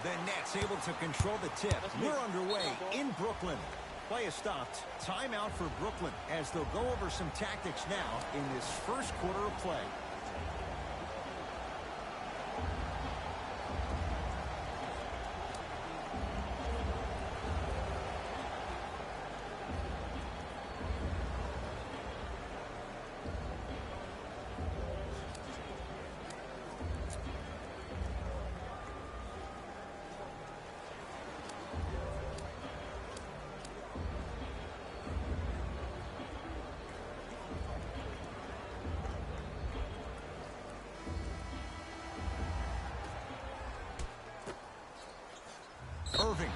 The Nets able to control the tip. We're underway in Brooklyn. Play is stopped. Timeout for Brooklyn as they'll go over some tactics now in this first quarter of play. Irving.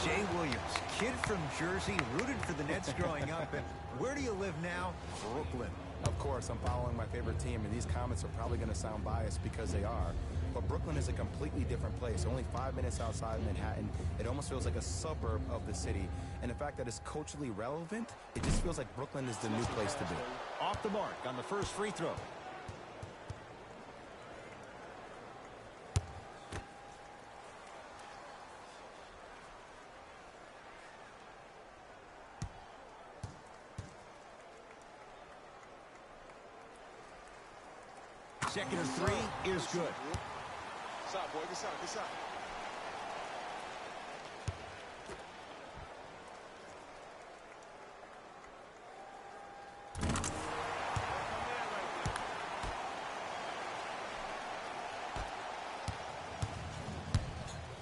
Jay Williams, kid from Jersey, rooted for the Nets growing up. And where do you live now? Brooklyn. Of course, I'm following my favorite team, and these comments are probably going to sound biased because they are. But Brooklyn is a completely different place. Only 5 minutes outside Manhattan. It almost feels like a suburb of the city. And the fact that it's culturally relevant, it just feels like Brooklyn is the new place to be. Off the mark on the first free throw. Second and 3 is good. Good shot, boy. Good shot. Good shot.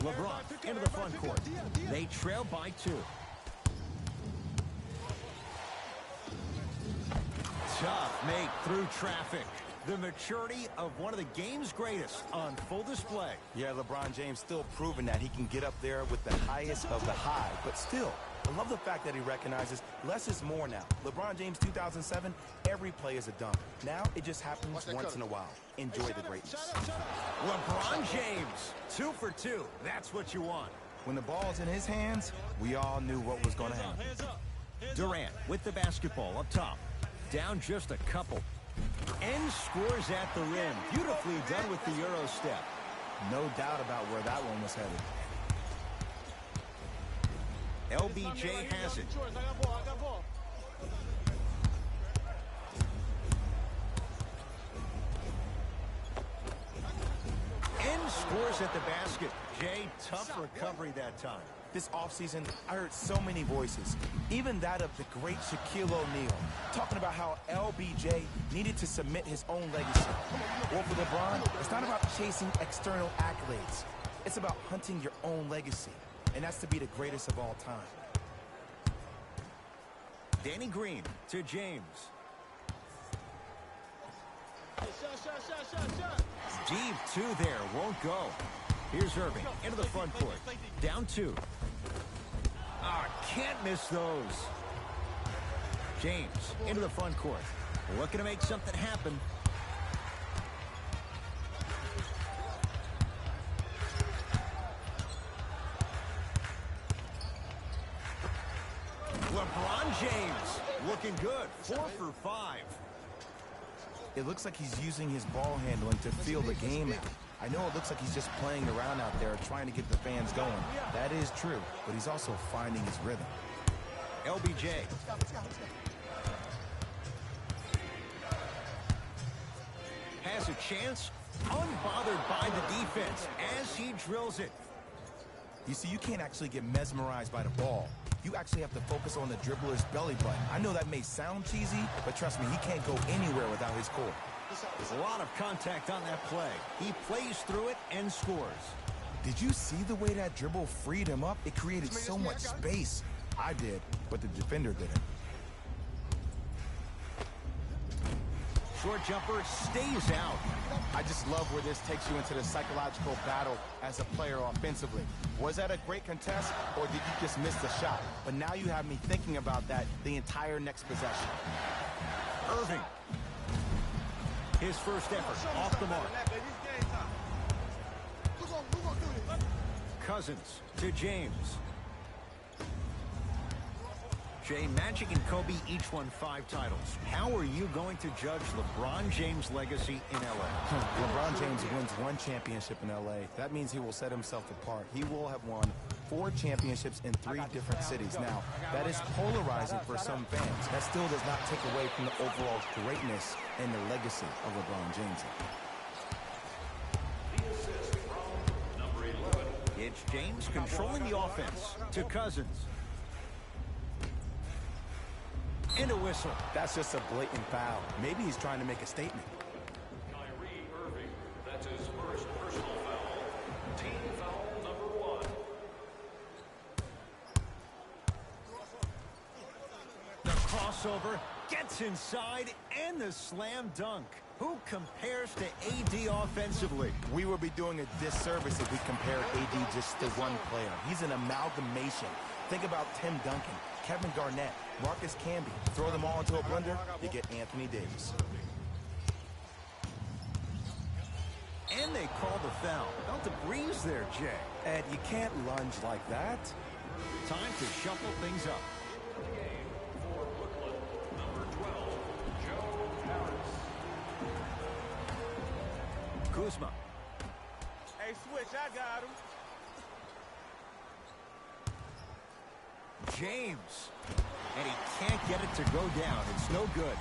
LeBron into the front court. They trail by 2. Tough make through traffic. The maturity of one of the game's greatest on full display. Yeah, LeBron James still proving that he can get up there with the highest of the high. But still, I love the fact that he recognizes less is more now. LeBron James 2007, every play is a dunk. Now it just happens once in a while. Enjoy the greatness. LeBron James, 2 for 2. That's what you want. When the ball's in his hands, we all knew what was going to happen. Durant with the basketball up top. Down just a couple. And scores at the rim. Beautifully done with the Euro step. No doubt about where that one was headed. LBJ has it. And scores at the basket. Jay, tough recovery that time. This offseason, I heard so many voices, even that of the great Shaquille O'Neal, talking about how LBJ needed to submit his own legacy. Well, for LeBron, it's not about chasing external accolades. It's about hunting your own legacy, and that's to be the greatest of all time. Danny Green to James. Deep 2 there, won't go. Here's Irving into the front court. Down 2. Can't miss those. James into the front court. Looking to make something happen. LeBron James looking good. 4 for 5. It looks like he's using his ball handling to feel the game out. I know it looks like he's just playing around out there trying to get the fans going. That is true, but he's also finding his rhythm. LBJ. Has a chance, unbothered by the defense as he drills it. You see, you can't actually get mesmerized by the ball. You actually have to focus on the dribbler's belly button. I know that may sound cheesy, but trust me, he can't go anywhere without his core. There's a lot of contact on that play. He plays through it and scores. Did you see the way that dribble freed him up? It created so much space. I did, but the defender didn't. Short jumper stays out. I just love where this takes you into the psychological battle as a player offensively. Was that a great contest, or did you just miss the shot? But now you have me thinking about that the entire next possession. Irving. His first effort off the mark. Cousins to James. Jay, Magic and Kobe each won 5 titles. How are you going to judge LeBron James' legacy in L.A.? LeBron James wins 1 championship in L.A. That means he will set himself apart. He will have won 4 championships in 3 different cities. Now, that is polarizing for some fans. That still does not take away from the overall greatness and the legacy of LeBron James. It's James controlling the offense to Cousins. And a whistle. That's just a blatant foul. Maybe he's trying to make a statement. That's his first personal foul. Team foul number 1. The crossover gets inside and the slam dunk. Who compares to AD offensively? We would be doing a disservice if we compare AD just to one player. He's an amalgamation. Think about Tim Duncan, Kevin Garnett, Marcus Camby. Throw them all into a blender, you get Anthony Davis. And they call the foul. Felt a breeze there, Jay. Ed, you can't lunge like that. Time to shuffle things up. For Brooklyn, number 12, Joe Harris. Kuzma. Hey, switch, I got him. James. And he can't get it to go down. It's no good.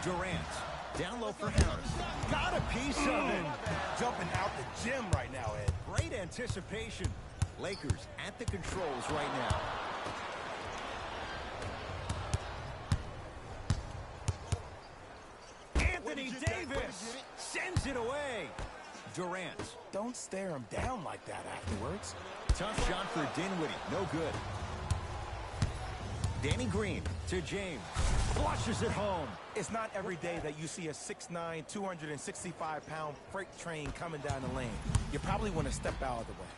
Durant. Down low for Harris. Got a piece of it. Jumping out the gym right now, Ed. Great anticipation. Lakers at the controls right now. Anthony Davis sends it away. Durant. Don't stare him down like that afterwards. Tough shot for Dinwiddie. No good. Danny Green to James. Flushes it home. It's not every day that you see a 6'9", 265-pound freight train coming down the lane. You probably want to step out of the way.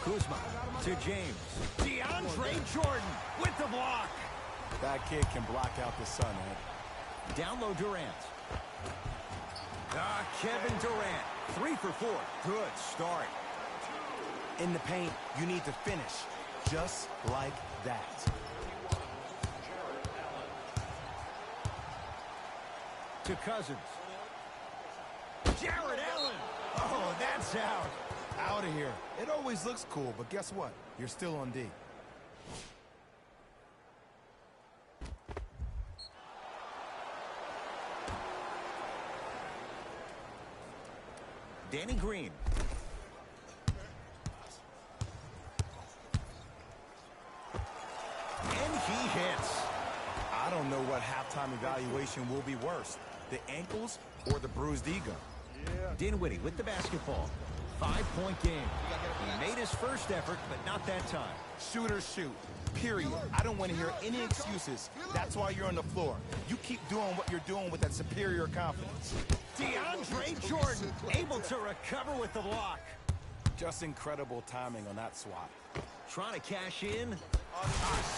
Kuzma to James. DeAndre Jordan with the block. That kid can block out the sun, Ed. Down low Durant. Kevin Durant. 3 for 4. Good start. In the paint, you need to finish just like that. To Cousins. Jared Allen. Oh, that's out. Out of here. It always looks cool, but guess what? You're still on D. Danny Green. And he hits. I don't know what halftime evaluation will be worse, the ankles or the bruised ego. Dinwiddie with the basketball. 5-point game. He made his first effort, but not that time. Shoot or shoot, period. I don't want to hear any excuses. That's why you're on the floor. You keep doing what you're doing with that superior confidence. DeAndre Jordan able to recover with the block. Just incredible timing on that swat. Trying to cash in. A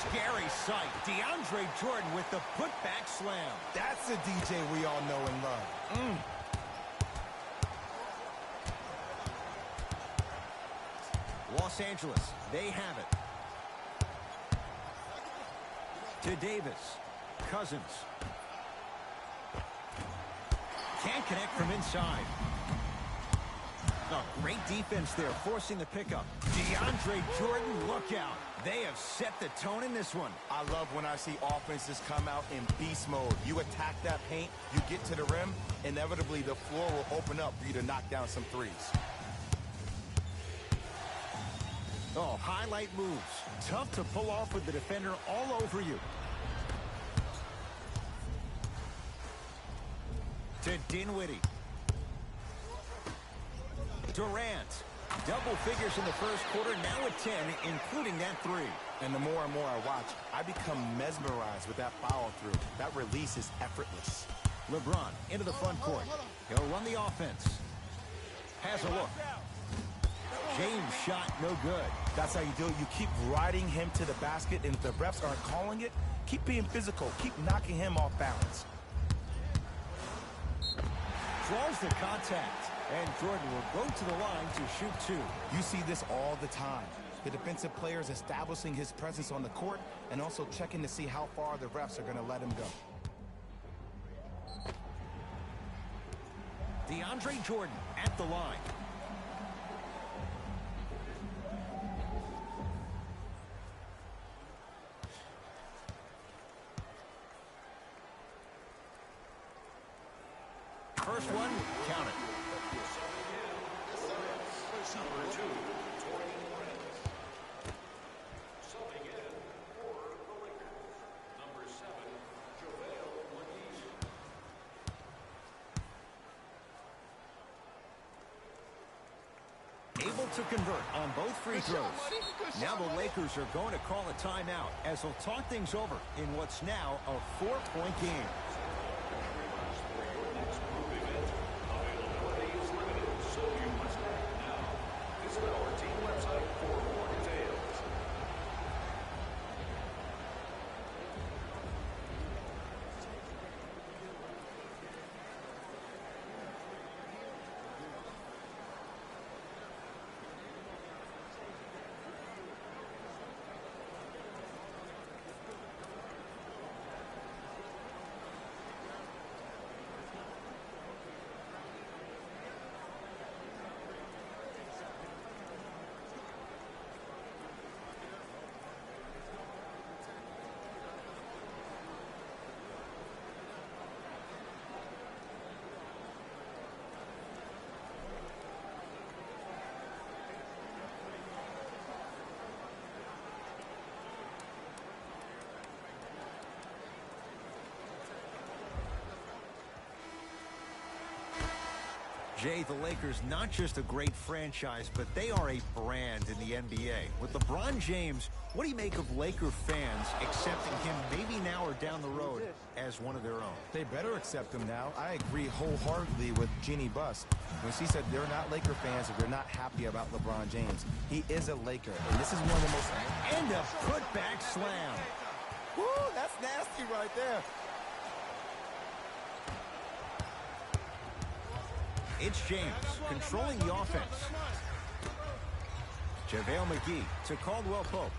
scary sight. DeAndre Jordan with the putback slam. That's the DJ we all know and love. Los Angeles, they have it. To Davis. Cousins. Can't connect from inside. Oh, great defense there, forcing the pickup. DeAndre Jordan, look out. They have set the tone in this one. I love when I see offenses come out in beast mode. You attack that paint, you get to the rim, inevitably the floor will open up for you to knock down some threes. Oh, highlight moves. Tough to pull off with the defender all over you. To Dinwiddie. Durant. Double figures in the first quarter, now at 10, including that 3. And the more and more I watch, I become mesmerized with that follow-through. That release is effortless. LeBron into the front court. He'll run the offense. Has a look. James shot no good. That's how you do it. You keep riding him to the basket, and if the refs aren't calling it, keep being physical. Keep knocking him off balance. Draws the contact. And Jordan will go to the line to shoot 2. You see this all the time. The defensive players establishing his presence on the court and also checking to see how far the refs are going to let him go. DeAndre Jordan at the line. First one, count it. Number 2, Torian Prince. Subbing in for the Lakers. Number 7, JaVale McGee. Able to convert on both free throws. Now the Lakers are going to call a timeout as they'll talk things over in what's now a 4-point game. Availability is limited, so you must act now. Visit our team website for more details. Jay, the Lakers, not just a great franchise, but they are a brand in the NBA. With LeBron James, what do you make of Laker fans accepting him maybe now or down the road as one of their own? They better accept him now. I agree wholeheartedly with Jeannie Buss when she said they're not Laker fans if they're not happy about LeBron James. He is a Laker, and this is one of the most... And a putback slam. Woo, that's nasty right there. It's James controlling the offense. JaVale McGee to Caldwell Pope.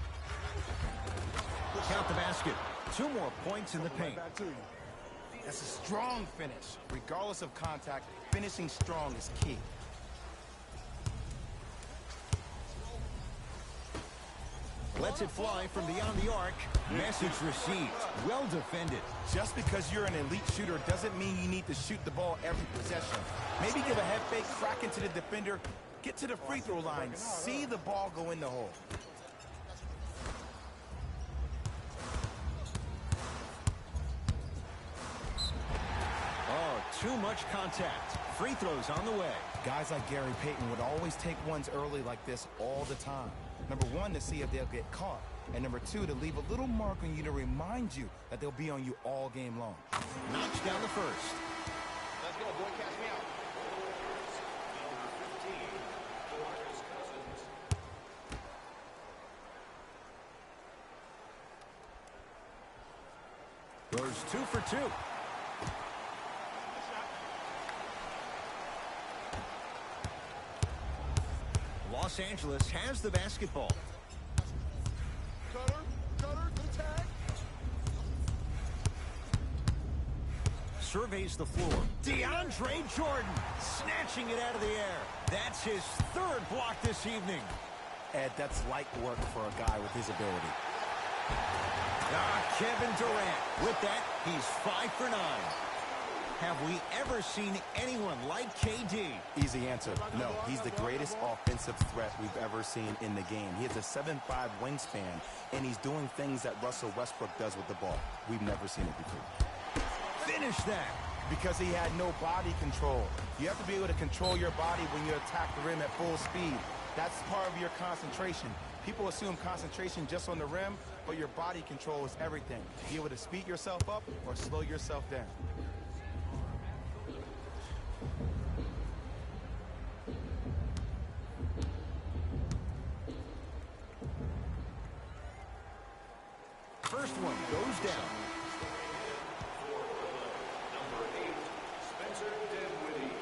Count the basket. 2 more points in the paint. That's a strong finish. Regardless of contact, finishing strong is key. Lets it fly from beyond the arc. Message received. Well defended. Just because you're an elite shooter doesn't mean you need to shoot the ball every possession. Maybe give a head fake, crack into the defender, get to the free throw line, see the ball go in the hole. Oh, too much contact. Free throws on the way. Guys like Gary Payton would always take ones early like this all the time. Number 1, to see if they'll get caught. And number 2, to leave a little mark on you to remind you that they'll be on you all game long. Knocks down the first. Let's go, boy. Catch me out. Goes 2 for 2. Los Angeles has the basketball. Cutter, good tag. Surveys the floor. DeAndre Jordan snatching it out of the air. That's his 3rd block this evening. Ed, that's light work for a guy with his ability. Kevin Durant. With that, he's 5 for 9. Have we ever seen anyone like KD? Easy answer. No, he's the greatest offensive threat we've ever seen in the game. He has a 7'5" wingspan, and he's doing things that Russell Westbrook does with the ball. We've never seen it before. Finish that. Because he had no body control. You have to be able to control your body when you attack the rim at full speed. That's part of your concentration. People assume concentration just on the rim, but your body control is everything. Be able to speed yourself up or slow yourself down. First one goes down. Number 8, Spencer Dinwiddie.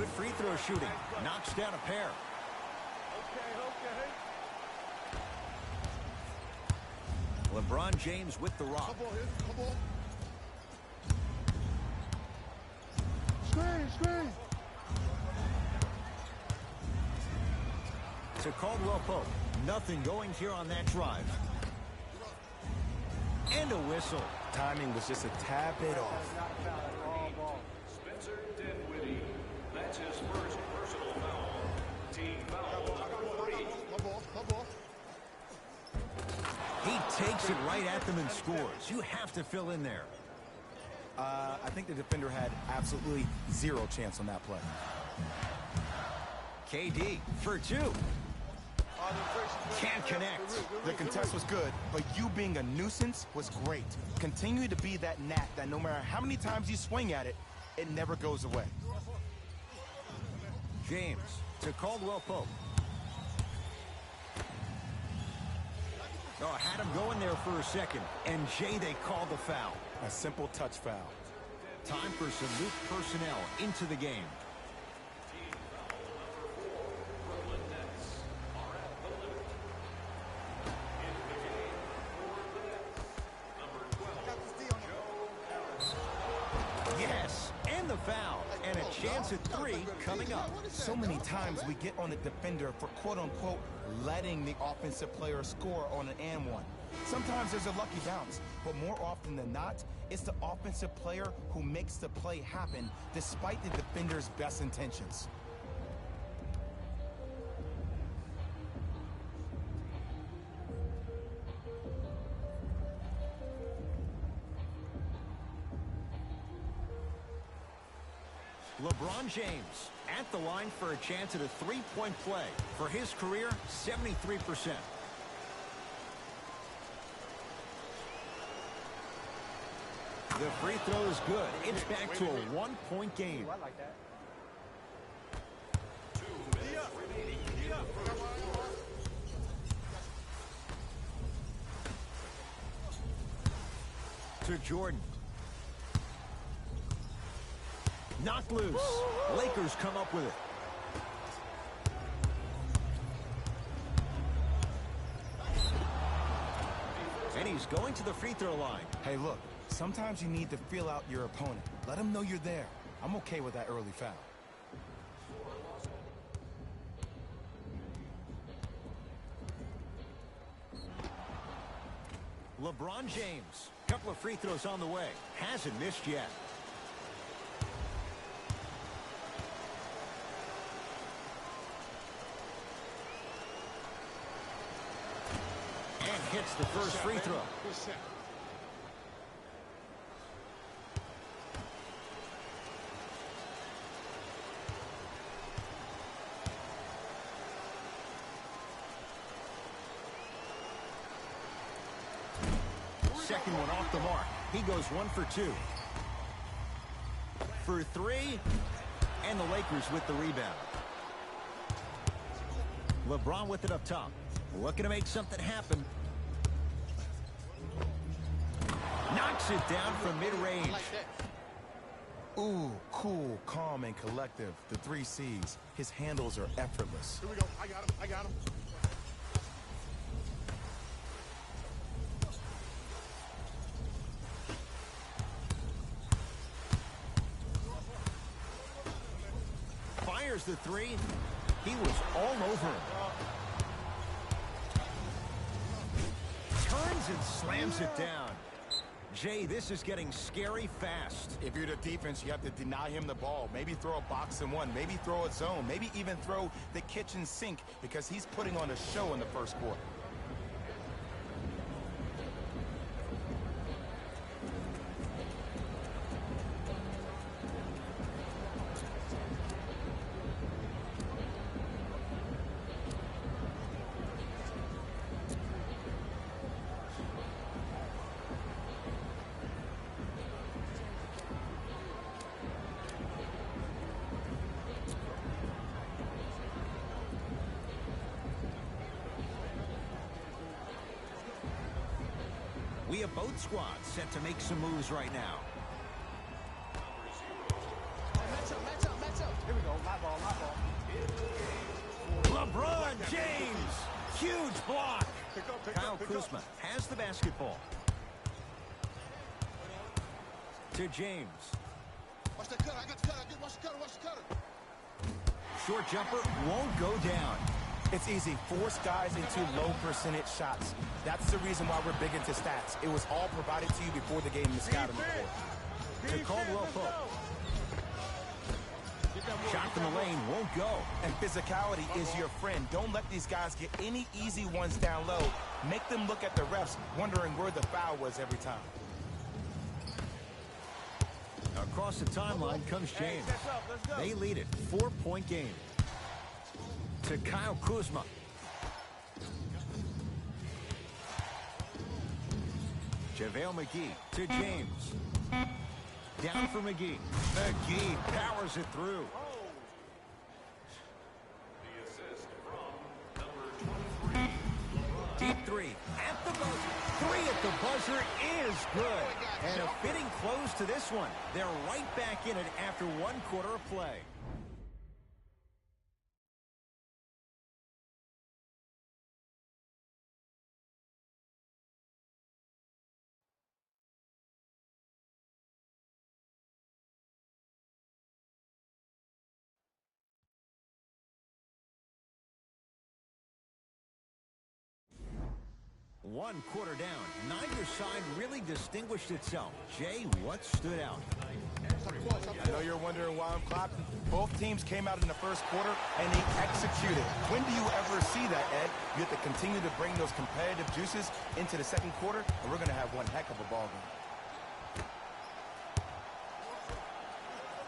Good free throw shooting. Knocks down a pair. LeBron James with the rock. Come on, here. Come on. Screen, screen. To Caldwell Pope. Nothing going here on that drive. And a whistle. Timing was just a tad bit off. Spencer Dinwiddie. That's his first personal foul. Team foul number 3. My ball, my ball. He takes it right at them and scores. You have to fill in there. I think the defender had absolutely zero chance on that play. KD for two. Can't connect. The contest was good, but you being a nuisance was great. Continue to be that gnat that no matter how many times you swing at it, it never goes away. James to Caldwell Pope. Oh, had him going there for a second. And Jay, they called the foul. A simple touch foul. Time for some new personnel into the game. Yes, and the foul. And a chance at three coming up. So many times we get on the defender for quote-unquote letting the offensive player score on an and one. Sometimes there's a lucky bounce, but more often than not, it's the offensive player who makes the play happen despite the defender's best intentions. LeBron James at the line for a chance at a three-point play. For his career, 73%. The free throw is good. It's back to a one-point game. I like that. 2 minutes remaining in the first quarter. To Jordan. Knocked loose. Lakers come up with it. And he's going to the free throw line. Hey, look, sometimes you need to feel out your opponent. Let him know you're there. I'm okay with that early foul. LeBron James. Couple of free throws on the way. Hasn't missed yet. And hits the first free throw. Good shot. Second one off the mark. He goes 1 for 2. For 3. And the Lakers with the rebound. LeBron with it up top. Looking to make something happen. Knocks it down from mid-range. Ooh, cool, calm, and collective. The 3 C's. His handles are effortless. Here we go. I got him. I got him. Fires the 3. He was all over him. Turns and slams it down. Jay, this is getting scary fast. If you're the defense, you have to deny him the ball. Maybe throw a box and one. Maybe throw a zone. Maybe even throw the kitchen sink because he's putting on a show in the first quarter. We have both squads set to make some moves right now. Match up. Here we go. LeBron James. Huge block. Kyle Kuzma has the basketball. To James. Watch the cutter. I got the cutter. Watch the cutter. Watch the cutter. Short jumper won't go down. It's easy. Force guys into low percentage shots. That's the reason why we're big into stats. It was all provided to you before the game in the scouting report. To Caldwell Pope. Shot from the lane won't go. And physicality is your friend. Don't let these guys get any easy ones down low. Make them look at the refs, wondering where the foul was every time. Across the timeline comes James. They lead it. 4-point game. To Kyle Kuzma. JaVale McGee to James. Down for McGee. McGee powers it through. The assist from number 23. Deep three at the buzzer. Three at the buzzer is good. And a fitting close to this one. They're right back in it after 1 quarter of play. One quarter down. Neither side really distinguished itself. Jay, what stood out? I know you're wondering why I'm clapping. Both teams came out in the first quarter and they executed. When do you ever see that, Ed? You have to continue to bring those competitive juices into the second quarter, and we're going to have one heck of a ball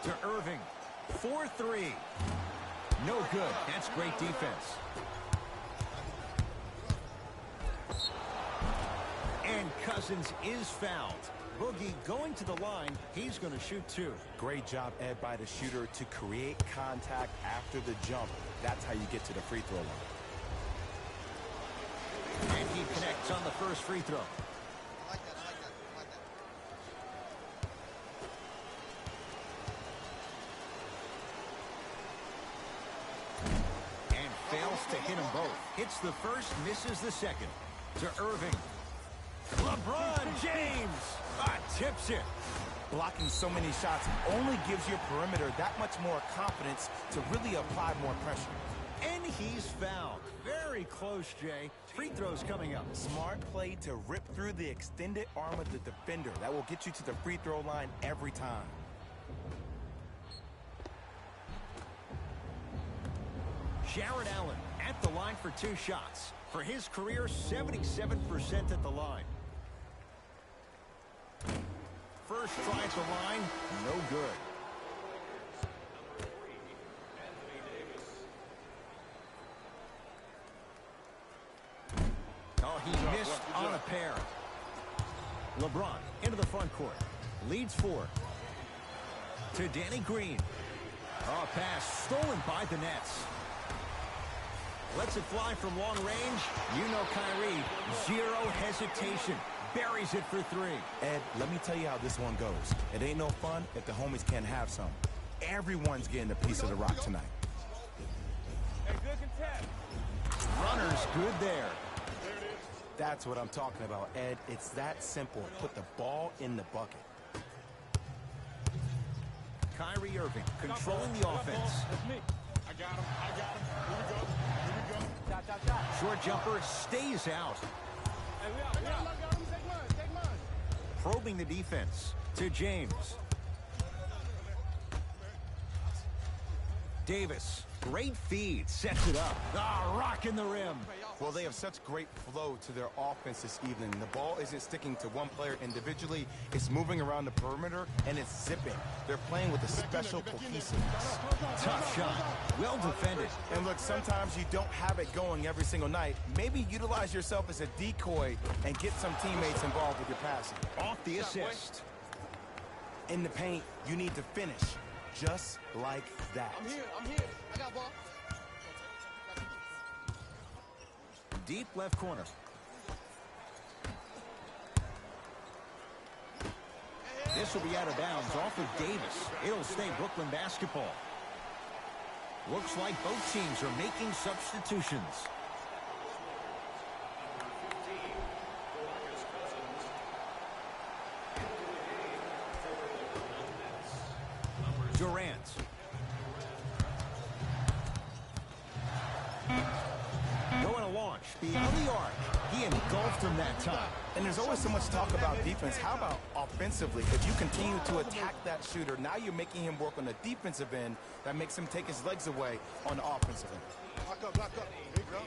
game. To Irving. 4-3. No good. That's great defense. And Cousins is fouled. Boogie going to the line. He's going to shoot 2. Great job, Ed, by the shooter to create contact after the jump. That's how you get to the free throw line. And he connects on the first free throw. I like that. I like that. I like that. And fails to hit them both. Hits the first, misses the second. To Irving. LeBron James tips it. Blocking so many shots only gives your perimeter that much more confidence to really apply more pressure. And he's fouled. Very close, Jay. Free throws coming up. Smart play to rip through the extended arm of the defender. That will get you to the free throw line every time. Jared Allen at the line for 2 shots. For his career, 77% at the line. First try at the line, no good. Oh, he missed on a pair. LeBron into the front court. Leads 4. To Danny Green. Oh, pass stolen by the Nets. Lets it fly from long range. You know Kyrie. Zero hesitation. Buries it for 3. Ed, let me tell you how this one goes. It ain't no fun if the homies can't have some. Everyone's getting a piece of the rock tonight. Hey, good contest. Runner's good there. That's what I'm talking about, Ed. It's that simple. Put the ball in the bucket. Kyrie Irving controlling the offense. That's me. I got him. I got him. Here we go. Here we go. Shot. Short jumper stays out. Hey, we out. I got him. Take mine. Take mine. Probing the defense. To James. Davis. Great feed. Sets it up. Rocking the rim. Well, they have such great flow to their offense this evening. The ball isn't sticking to one player individually. It's moving around the perimeter, and it's zipping. They're playing with a special cohesiveness. Tough shot. Well defended. And look, sometimes you don't have it going every single night. Maybe utilize yourself as a decoy and get some teammates involved with your passing. Off the assist. In the paint, you need to finish just like that. I'm here. I got ball. Deep left corner. This will be out of bounds off of Davis. It'll stay Brooklyn basketball. Looks like both teams are making substitutions. Durant. Going to launch beyond the arc. He engulfed him that time. And there's always so much talk about defense. How about offensively? If you continue to attack that shooter, now you're making him work on the defensive end. That makes him take his legs away on the offensive end. Block up, block up. Here you go.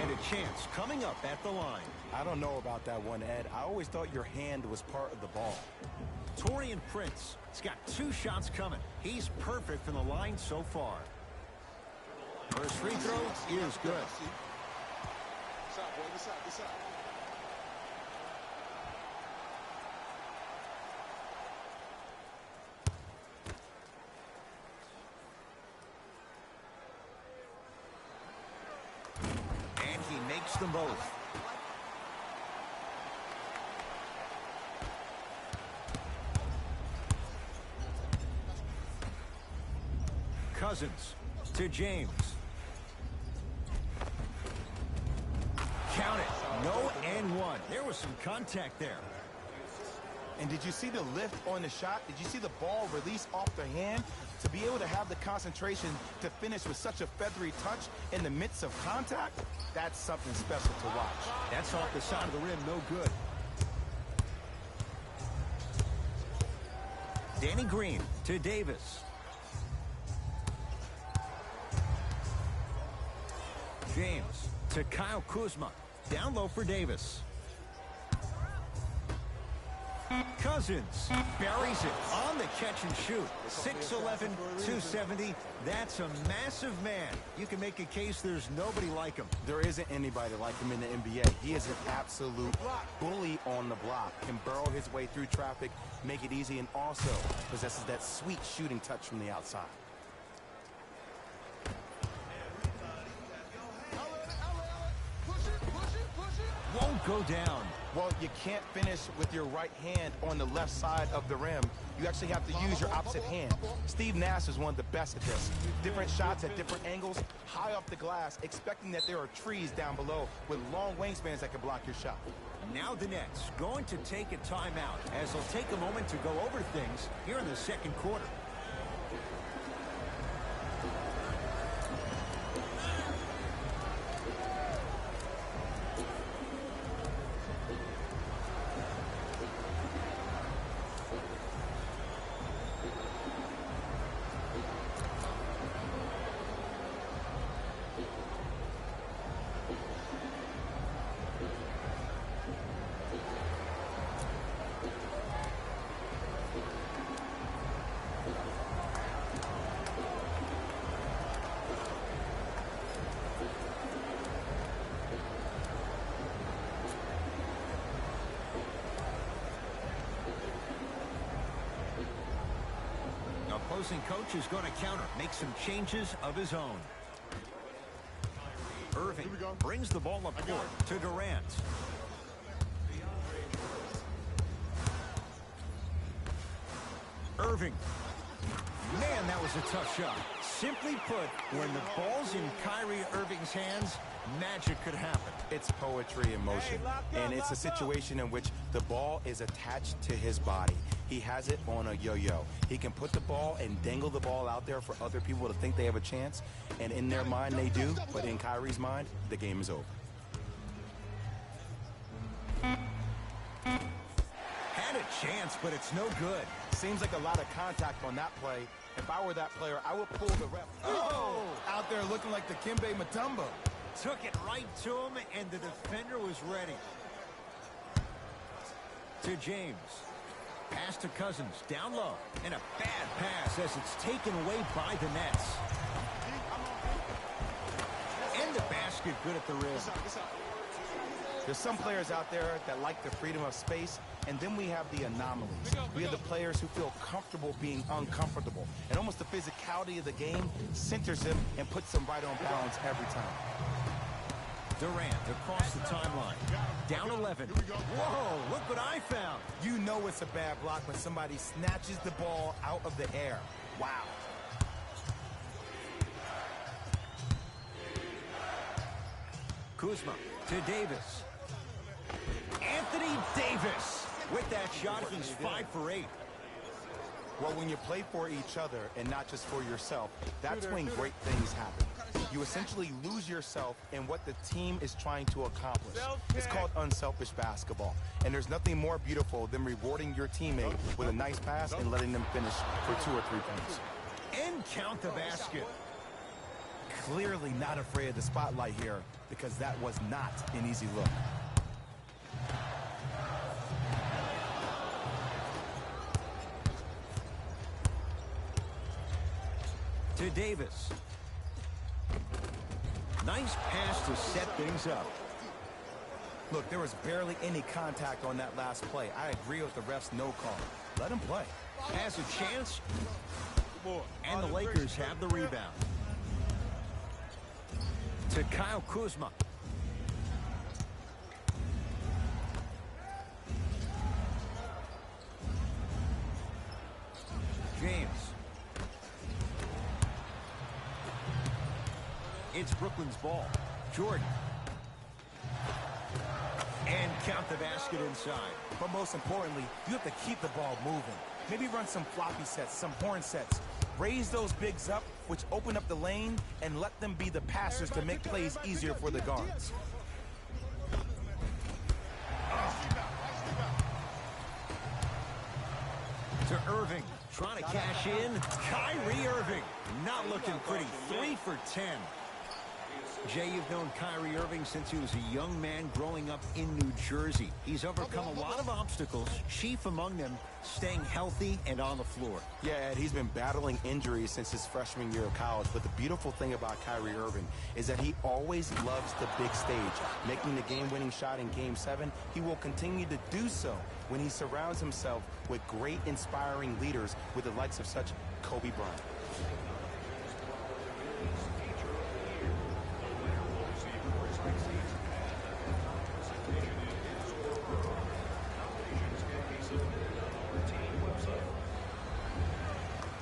And a chance coming up at the line. I don't know about that one, Ed. I always thought your hand was part of the ball. Taurean Prince. He's got 2 shots coming. He's perfect from the line so far. First free throw is good. This side, boy. This side, this side. And he makes them both. Cousins to James. Count it. No and one. There was some contact there. And did you see the lift on the shot? Did you see the ball release off the hand? To be able to have the concentration to finish with such a feathery touch in the midst of contact, that's something special to watch. That's off the side of the rim, no good. Danny Green to Davis. James to Kyle Kuzma. Down low for Davis. Cousins buries it on the catch and shoot. 6'11", 270. That's a massive man. You can make a case there's nobody like him. There isn't anybody like him in the NBA. He is an absolute bully on the block. Can burrow his way through traffic, make it easy, and also possesses that sweet shooting touch from the outside. Won't go down. Well, you can't finish with your right hand on the left side of the rim. You actually have to use your opposite hand. Steve Nash is one of the best at this. Different shots at different angles, high off the glass, expecting that there are trees down below with long wingspans that can block your shot. Now the Nets going to take a timeout as they'll take a moment to go over things here in the second quarter. Opposing coach is going to counter, make some changes of his own. Irving brings the ball up court to Durant. Irving. Man, that was a tough shot. Simply put, when the ball's in Kyrie Irving's hands, magic could happen. It's poetry in motion, and it's a situation in which the ball is attached to his body. He has it on a yo-yo. He can put the ball and dangle the ball out there for other people to think they have a chance, and in their mind they do, but in Kyrie's mind, the game is over. Had a chance, but it's no good. Seems like a lot of contact on that play. If I were that player, I would pull the ref. Oh! Out there looking like the Kimbe Mutombo. Took it right to him, and the defender was ready. To James. Pass to Cousins, down low, and a bad pass as it's taken away by the Nets. And the basket good at the rim. There's some players out there that like the freedom of space, and then we have the anomalies. We have the players who feel comfortable being uncomfortable, and almost the physicality of the game centers them and puts them right on balance every time. Durant across the timeline. Down 11. Whoa, look what I found. You know it's a bad block when somebody snatches the ball out of the air. Wow. Kuzma to Davis. Anthony Davis. With that shot, he's 5 for 8. Well, when you play for each other and not just for yourself, that's when great things happen. You essentially lose yourself in what the team is trying to accomplish. It's called unselfish basketball. And there's nothing more beautiful than rewarding your teammate with a nice pass and letting them finish for 2 or 3 points. And count the basket. Clearly not afraid of the spotlight here, because that was not an easy look. To Davis. Nice pass to set things up. Look, there was barely any contact on that last play. I agree with the ref's no call. Let him play. Has a chance. And the Lakers have the rebound. To Kyle Kuzma. James. It's Brooklyn's ball. Jordan. And count the basket inside. But most importantly, you have to keep the ball moving. Maybe run some floppy sets, some horn sets. Raise those bigs up, which open up the lane, and let them be the passers to make plays easier for the guards. To Irving. Trying to cash in. Kyrie Irving. Not looking pretty. 3 for 10. Jay, you've known Kyrie Irving since he was a young man growing up in New Jersey. He's overcome a lot of obstacles, chief among them staying healthy and on the floor. Yeah, Ed, he's been battling injuries since his freshman year of college, but the beautiful thing about Kyrie Irving is that he always loves the big stage. Making the game-winning shot in Game 7, he will continue to do so when he surrounds himself with great, inspiring leaders with the likes of such Kobe Bryant.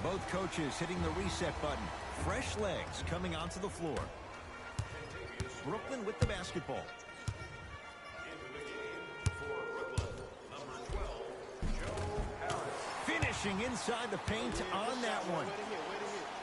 Both coaches hitting the reset button. Fresh legs coming onto the floor. Brooklyn with the basketball. Finishing inside the paint on that one.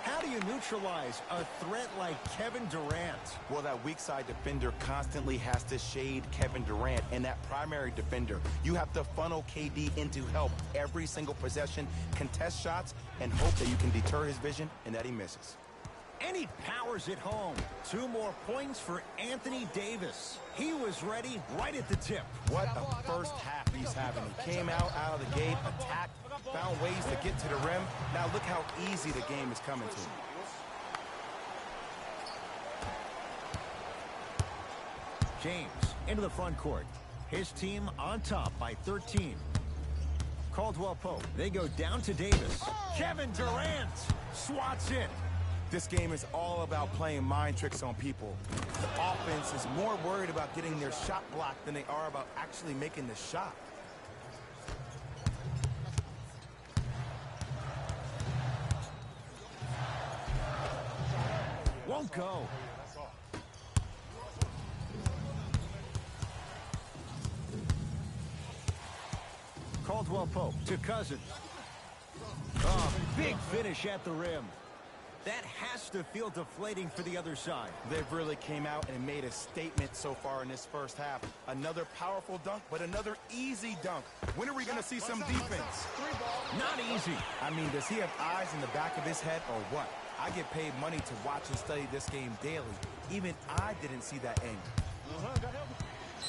How do you neutralize a threat like Kevin Durant? Well, that weak side defender constantly has to shade Kevin Durant, and that primary defender, you have to funnel KD into help every single possession, contest shots, and hope that you can deter his vision and that he misses. And he powers it home. 2 more points for Anthony Davis. He was ready right at the tip. What a first half he's having. He came out of the gate, attacked, found ways to get to the rim. Now look how easy the game is coming to him. James into the front court. His team on top by 13. Caldwell Pope. They go down to Davis. Kevin Durant swats it. This game is all about playing mind tricks on people. The offense is more worried about getting their shot blocked than they are about actually making the shot. Won't go. Caldwell Pope to Cousins. Oh, big finish at the rim. That has to feel deflating for the other side. They've really came out and made a statement so far in this first half. Another powerful dunk, but another easy dunk. When are we going to see some defense? Not easy. I mean, does he have eyes in the back of his head or what? I get paid money to watch and study this game daily. Even I didn't see that angle.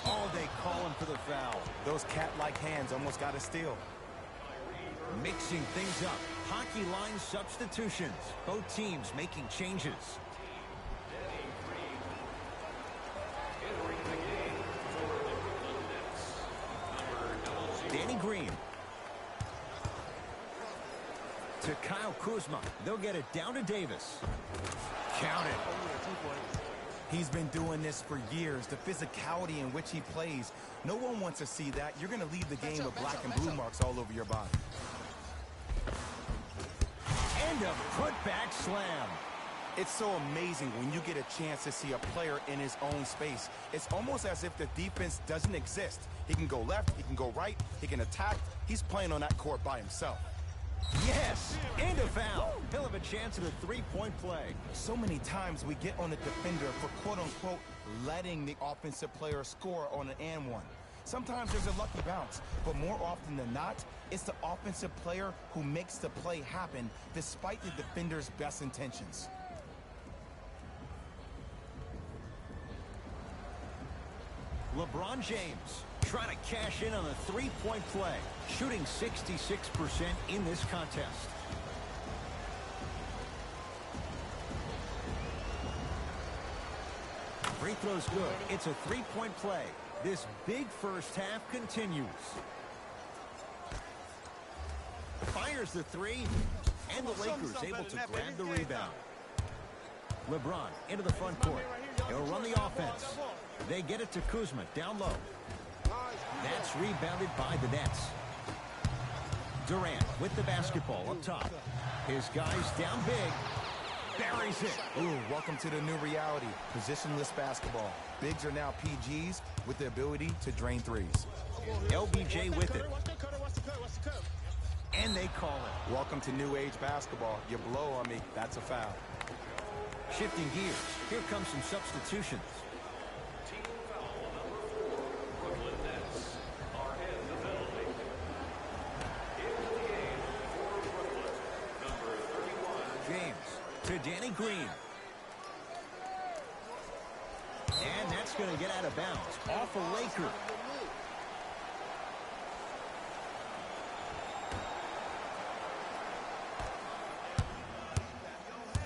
Oh, they call him for the foul. Those cat-like hands almost got a steal. Mixing things up. Hockey line substitutions. Both teams making changes. Danny Green. To Kyle Kuzma. They'll get it down to Davis. Count it. He's been doing this for years. The physicality in which he plays, no one wants to see that. You're going to leave the game with black and blue marks all over your body. And a putback slam. It's so amazing when you get a chance to see a player in his own space. It's almost as if the defense doesn't exist. He can go left, he can go right, he can attack. He's playing on that court by himself. Yes, and a foul. He'll have a chance at a three-point play. So many times we get on the defender for quote-unquote letting the offensive player score on an and one. Sometimes there's a lucky bounce, but more often than not, it's the offensive player who makes the play happen despite the defender's best intentions. LeBron James trying to cash in on a three-point play, shooting 66% in this contest. Free throw's good. It's a three-point play. This big first half continues. Fires the three, and the Lakers able to grab the rebound. LeBron into the front court. He'll run the offense. They get it to Kuzma down low. That's rebounded by the Nets. Durant with the basketball up top. His guys down big. Buries it. Ooh, welcome to the new reality. Positionless basketball. Bigs are now PGs with the ability to drain threes. LBJ with it. And they call it. Welcome to new age basketball. You blow on me, that's a foul. Shifting gears. Here comes some substitutions. Team foul number 4. Brooklyn Nets are in the penalty. Into the game for Brooklyn, number 31. James to Danny Green. And that's going to get out of bounds. Off a Laker.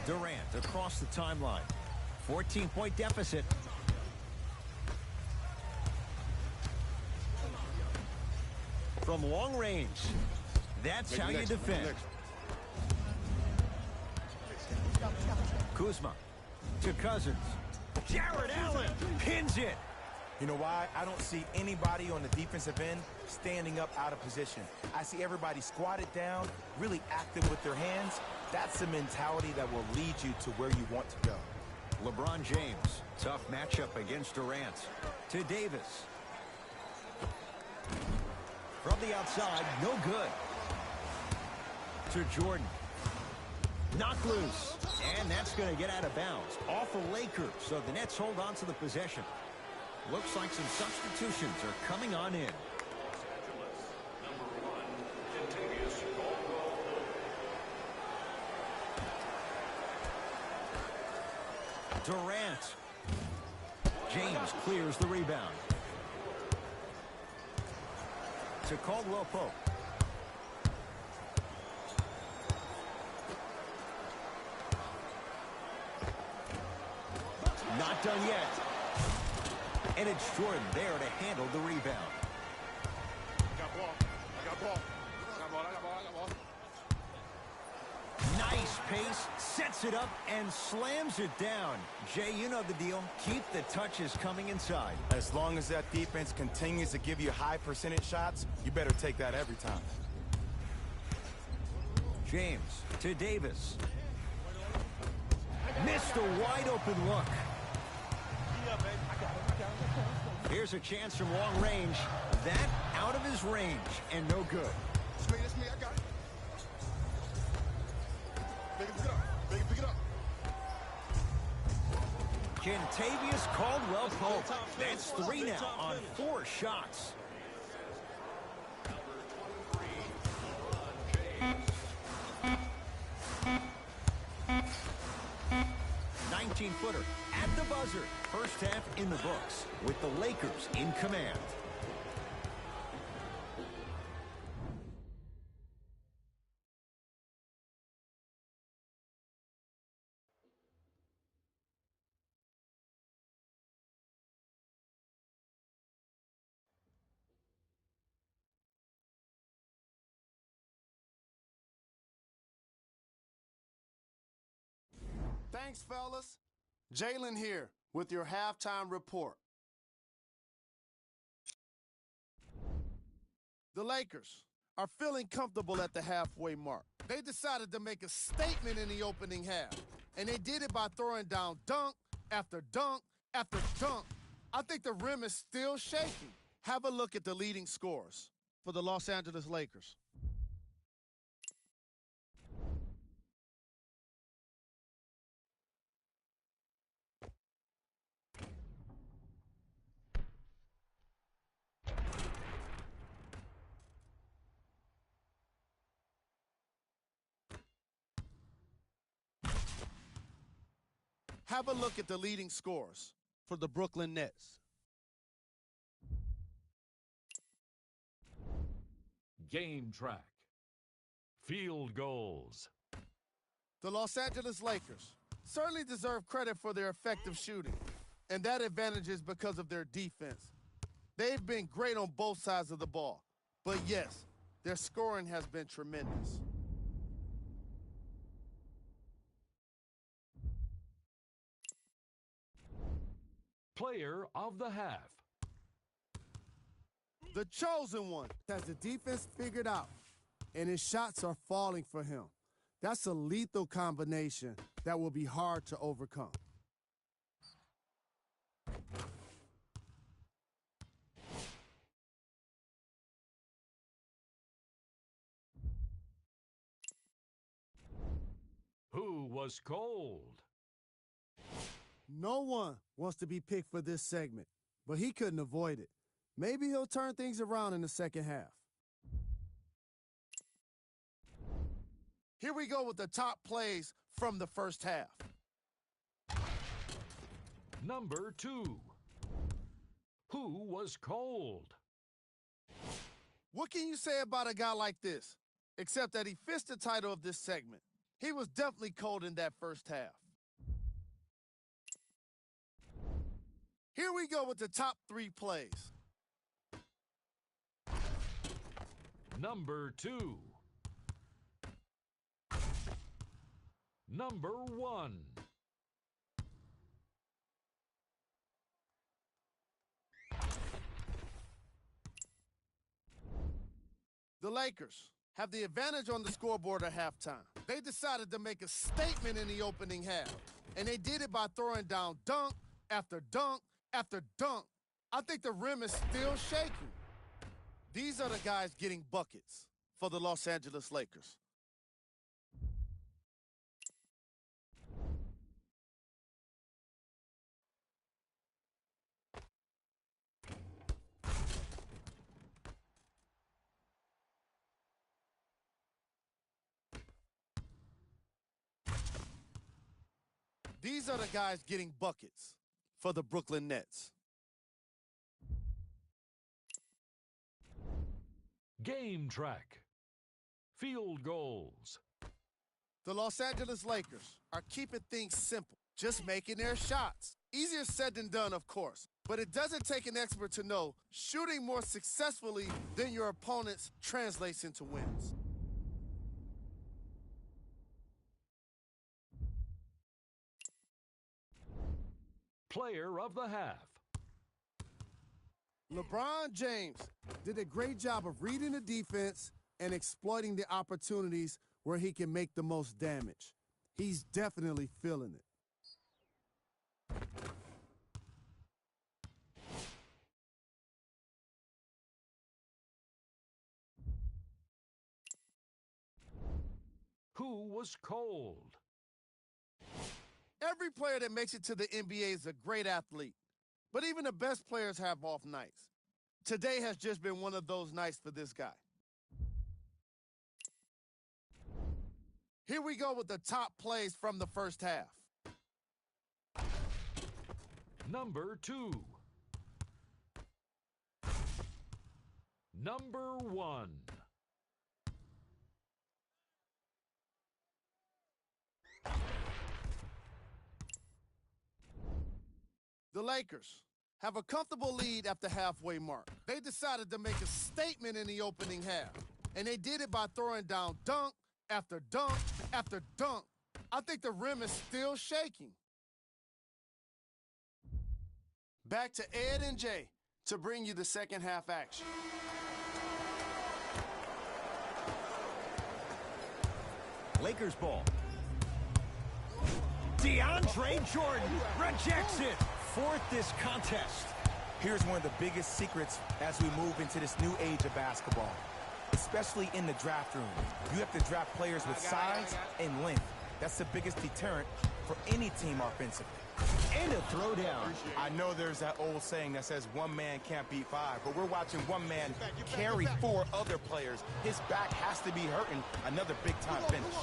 Durant across the timeline. 14-point deficit. From long range. That's how you defend. Kuzma to Cousins. Jared Allen pins it. You know why? I don't see anybody on the defensive end standing up out of position. I see everybody squatted down, really active with their hands. That's the mentality that will lead you to where you want to go. LeBron James, tough matchup against Durant. To Davis. From the outside, no good. To Jordan. Knocked loose. And that's going to get out of bounds. Off the Lakers, so the Nets hold on to the possession. Looks like some substitutions are coming on in. Los Angeles, number 1, Kentavious Caldwell. Durant. James clears the rebound. To Caldwell Pope. Not done yet. And it's Jordan there to handle the rebound. I got ball. I got ball. I got ball. I got ball. I got ball. Nice pace, sets it up, and slams it down. Jay, you know the deal. Keep the touches coming inside. As long as that defense continues to give you high percentage shots, you better take that every time. James to Davis. Missed a wide open look. Here's a chance from long range. That out of his range and no good. That's me. I got it. Make it pick it up. Make it pick it up. Kentavious Caldwell Pope. That's 3 now on 4 shots. 19-footer at the buzzer. First half in the books with the Lakers in command. Thanks, fellas. Jalen here with your halftime report. The Lakers are feeling comfortable at the halfway mark. They decided to make a statement in the opening half, and they did it by throwing down dunk after dunk after dunk. I think the rim is still shaking. Have a look at the leading scorers for the Los Angeles Lakers. Have a look at the leading scorers for the Brooklyn Nets. Game track. Field goals. The Los Angeles Lakers certainly deserve credit for their effective shooting, and that advantage is because of their defense. They've been great on both sides of the ball, but yes, their scoring has been tremendous. Player of the half. The chosen one has the defense figured out, and his shots are falling for him. That's a lethal combination that will be hard to overcome. Who was cold? No one wants to be picked for this segment, but he couldn't avoid it. Maybe he'll turn things around in the second half. Here we go with the top plays from the first half. Number 2. Who was cold? What can you say about a guy like this? Except that he fits the title of this segment. He was definitely cold in that first half. Here we go with the top 3 plays. Number 2. Number 1. The Lakers have the advantage on the scoreboard at halftime. They decided to make a statement in the opening half, and they did it by throwing down dunk after dunk after dunk. I think the rim is still shaking. These are the guys getting buckets for the Los Angeles Lakers. These are the guys getting buckets for the Brooklyn Nets. Game track. Field goals. The Los Angeles Lakers are keeping things simple, just making their shots. Easier said than done, of course, but it doesn't take an expert to know shooting more successfully than your opponents translates into wins. Player of the half. LeBron James did a great job of reading the defense and exploiting the opportunities where he can make the most damage. He's definitely feeling it. Who was cold? Every player that makes it to the NBA is a great athlete, but even the best players have off nights. Today has just been one of those nights for this guy. Here we go with the top plays from the first half. Number 2. Number 1. The Lakers have a comfortable lead at the halfway mark. They decided to make a statement in the opening half, and they did it by throwing down dunk after dunk after dunk. I think the rim is still shaking. Back to Ed and Jay to bring you the second half action. Lakers ball. DeAndre Jordan rejects it. Fourth this contest. Here's one of the biggest secrets as we move into this new age of basketball, especially in the draft room. You have to draft players with size and length. That's the biggest deterrent for any team offensively. And a throwdown. I know there's that old saying that says one man can't beat five, but we're watching one man carry four other players. His back has to be hurting. Another big-time finish.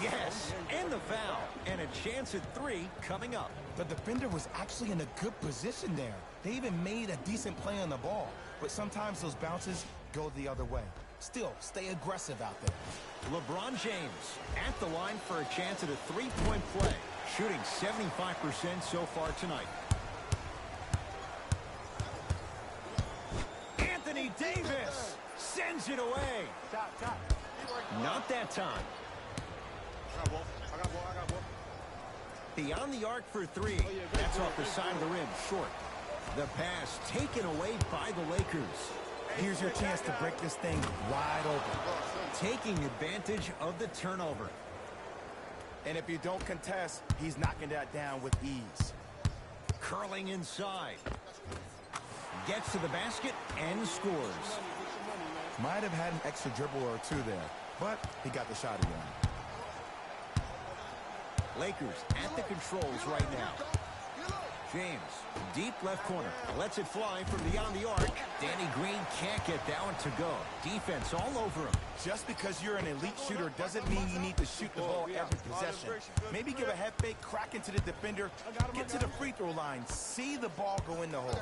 Yes, and the foul. And a chance at three coming up. The defender was actually in a good position there. They even made a decent play on the ball, but sometimes those bounces go the other way. Still, stay aggressive out there. LeBron James at the line for a chance at a three-point play, shooting 75% so far tonight. Anthony Davis sends it away. Not that time. Beyond the arc for three. That's off the side of the rim, short. The pass taken away by the Lakers. Here's your chance to break this thing wide open. Taking advantage of the turnover. And if you don't contest, he's knocking that down with ease. Curling inside. Gets to the basket and scores. Might have had an extra dribble or two there, but he got the shot again. Lakers at the controls right now. James, deep left corner, lets it fly from beyond the arc. Danny Green can't get that one to go. Defense all over him. Just because you're an elite shooter doesn't mean you need to shoot the ball every possession. Maybe give a head fake, crack into the defender, get to the free throw line, see the ball go in the hole.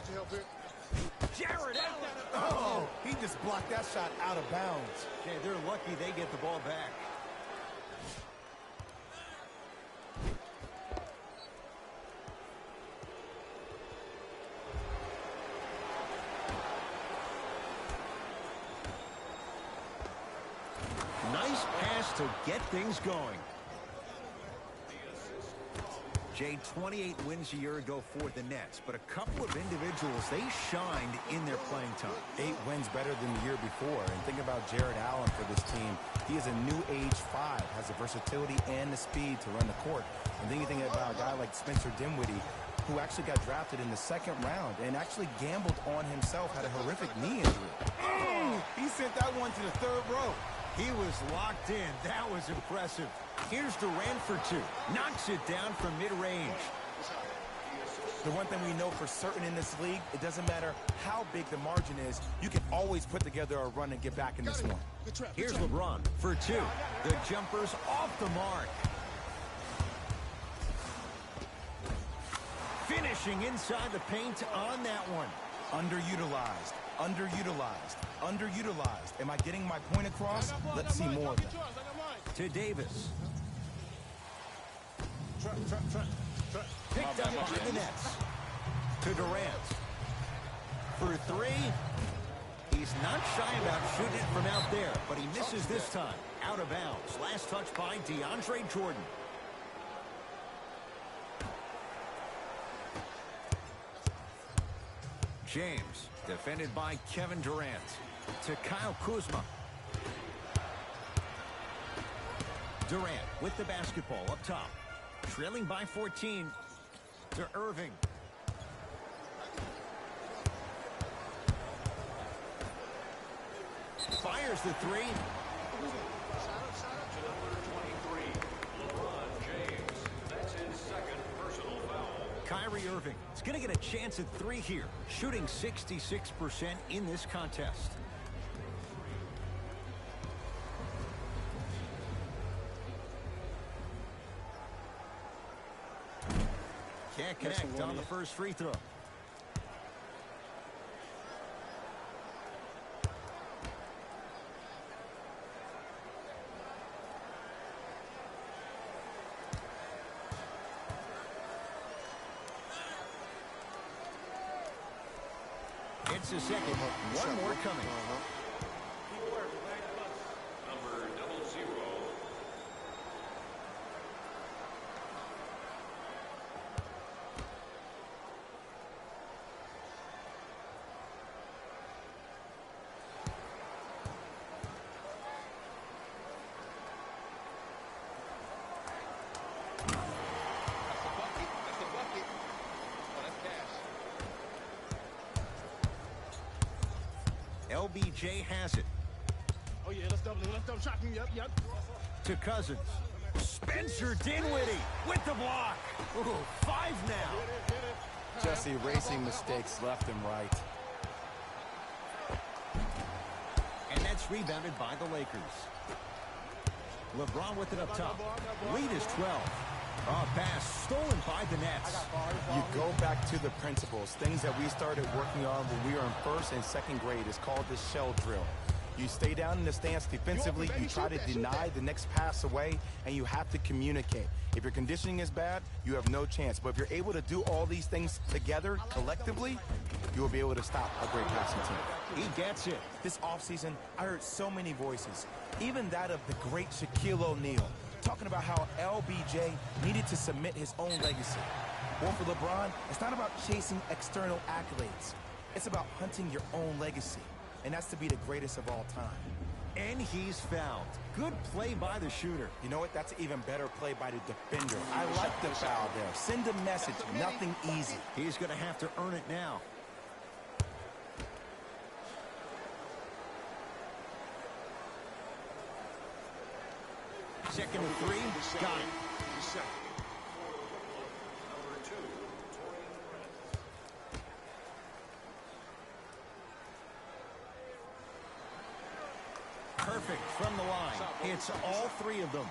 Jared Allen. Oh, he just blocked that shot out of bounds. Okay, they're lucky they get the ball back. Nice pass to get things going. Jay, 28 wins a year ago for the Nets, but a couple of individuals, they shined in their playing time. 8 wins better than the year before. And think about Jared Allen for this team. He is a new age 5, has the versatility and the speed to run the court. And then you think about a guy like Spencer Dinwiddie, who actually got drafted in the 2nd round and actually gambled on himself, had a horrific knee injury. Oh, he sent that one to the 3rd row. He was locked in. That was impressive. Here's Durant for 2. Knocks it down from mid-range. The one thing we know for certain in this league, it doesn't matter how big the margin is, you can always put together a run and get back in this one. Here's LeBron for 2. The jumper's off the mark. Finishing inside the paint on that one. Underutilized, underutilized, underutilized. Am I getting my point across? Let's see more of that. To Davis. Picked up by the Nets. To Durant. For 3. He's not shy about shooting it from out there, but he misses this time. Out of bounds. Last touch by DeAndre Jordan. James, defended by Kevin Durant. To Kyle Kuzma. Durant with the basketball up top. Trailing by 14 to Irving. Fires the 3. Number 23, LeBron James. That's his 2nd personal foul. Kyrie Irving is going to get a chance at 3 here, shooting 66% in this contest. Can't connect on the first free throw. It's a second. One more coming. Number 00. LBJ has it. Oh, yeah, let's double shot. Yep. To Cousins. Spencer Dinwiddie with the block. Ooh, 5 now. Just erasing mistakes left and right. And that's rebounded by the Lakers. LeBron with it up top. Lead is 12. Pass stolen by the Nets. You go back to the principles, things that we started working on when we were in first and second grade. It's called the shell drill. You stay down in the stance defensively, you try to deny the next pass away, and you have to communicate. If your conditioning is bad, you have no chance. But if you're able to do all these things together, collectively, you will be able to stop a great passing team. He gets it. This offseason, I heard so many voices, even that of the great Shaquille O'Neal, talking about how LBJ needed to submit his own legacy. Well, for LeBron, it's not about chasing external accolades. It's about hunting your own legacy, and that's to be the greatest of all time. And he's fouled. Good play by the shooter. You know what? That's an even better play by the defender. I like the foul there. Send a message. Nothing easy. He's going to have to earn it now. Second and 3. Got it. Number 2, Perfect from the line. It's all 3 of them.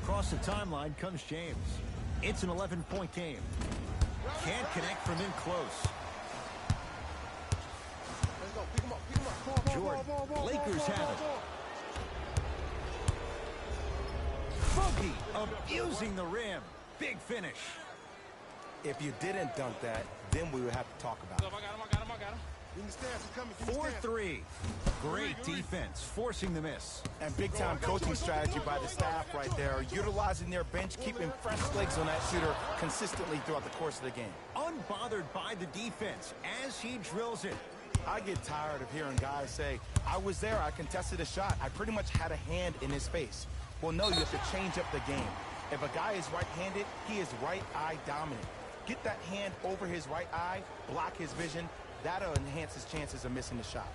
Across the timeline comes James. It's an 11-point game. Can't connect from in close. Jordan, Lakers have it. Boogie abusing the rim. Big finish. If you didn't dunk that, then we would have to talk about it. I got him. In the stance, he's coming. 4-3. Great defense, forcing the miss. And big-time coaching strategy by the staff right there, utilizing their bench, keeping fresh legs on that shooter consistently throughout the course of the game. Unbothered by the defense as he drills it. I get tired of hearing guys say, I was there, I contested a shot, I pretty much had a hand in his face. Well, no, you have to change up the game. If a guy is right-handed, he is right eye dominant. Get that hand over his right eye, block his vision. That'll enhance his chances of missing the shot.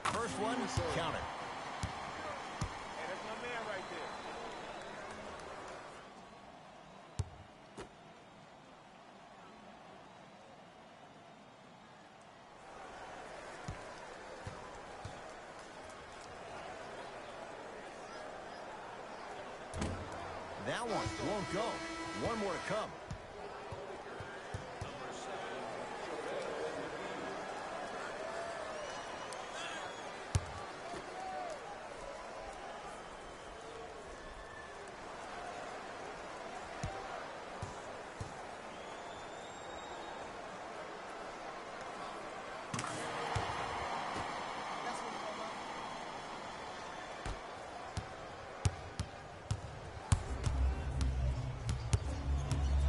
First one, count it. Hey, that's my man right there. That one won't go. One more to come.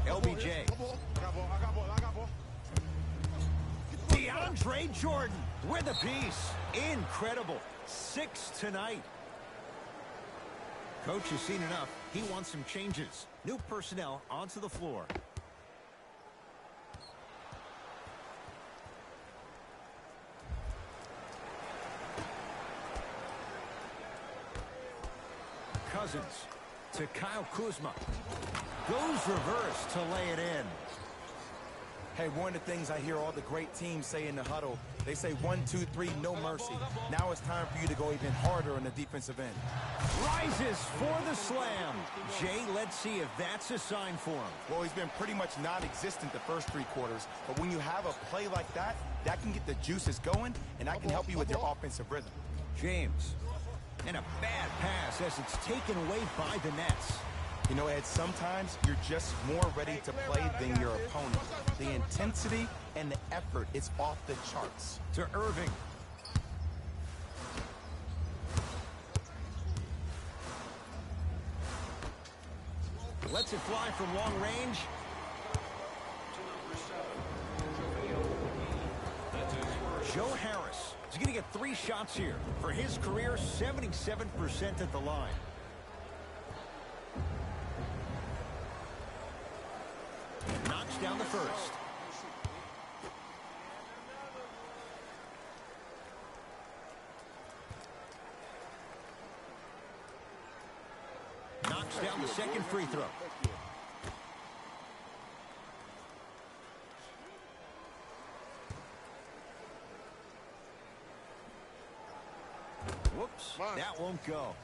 LBJ. I got ball. DeAndre Jordan with a piece. Incredible. 6 tonight. Coach has seen enough. He wants some changes. New personnel onto the floor. Cousins to Kyle Kuzma. Goes reverse to lay it in. Hey, one of the things I hear all the great teams say in the huddle, they say 1, 2, 3, no mercy. Now it's time for you to go even harder on the defensive end. Rises for the slam. Jay, let's see if that's a sign for him. Well, he's been pretty much non-existent the first 3 quarters, but when you have a play like that, that can get the juices going, and that can help you with your offensive rhythm. James. And a bad pass as it's taken away by the Nets. You know, Ed, sometimes you're just more ready to play than your opponent. The intensity and the effort is off the charts. To Irving. Lets it fly from long range. Joe Harris is going to to get 3 shots here. For his career, 77% at the line. Knocks down the first. Knocks down the second free throw. Whoops, that won't go.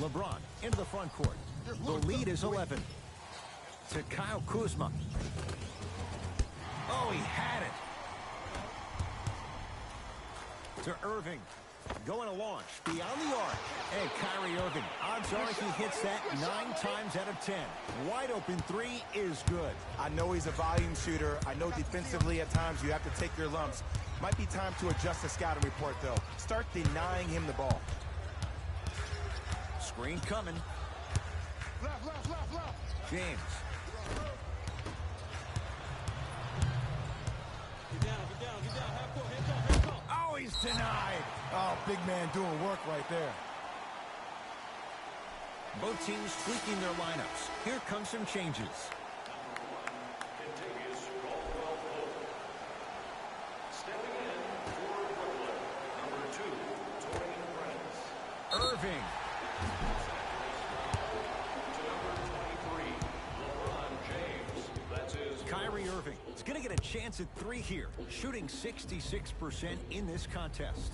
LeBron into the front court. The lead is 11. To Kyle Kuzma. Oh, he had it. To Irving. Going to launch beyond the arc. And Kyrie Irving, odds are he hits that 9 times out of 10. Wide open 3 is good. I know he's a volume shooter. I know defensively at times you have to take your lumps. Might be time to adjust the scouting report, though. Start denying him the ball. Screen coming. James. Oh, he's denied. Oh, big man doing work right there. Both teams tweaking their lineups. Here come some changes. Irving. Kyrie Irving is going to get a chance at 3 here, shooting 66% in this contest.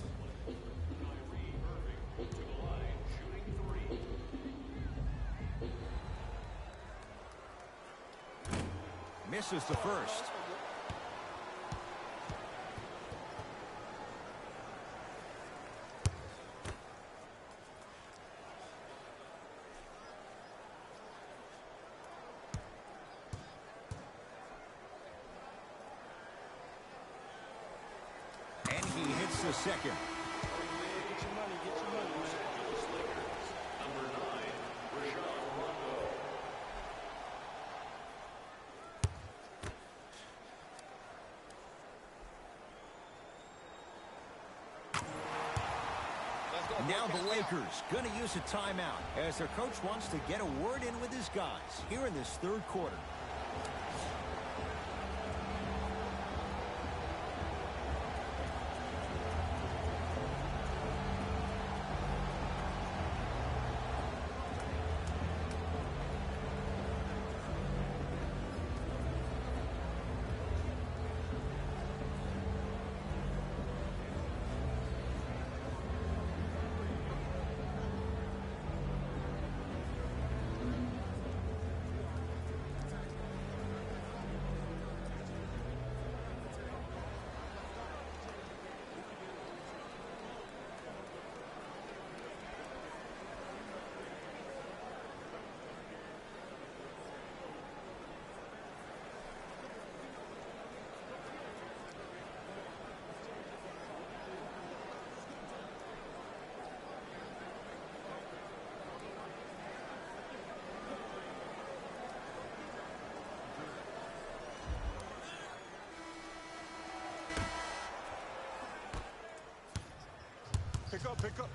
Misses the first. And he hits the second. Now the Lakers going to use a timeout as their coach wants to get a word in with his guys here in this 3rd quarter.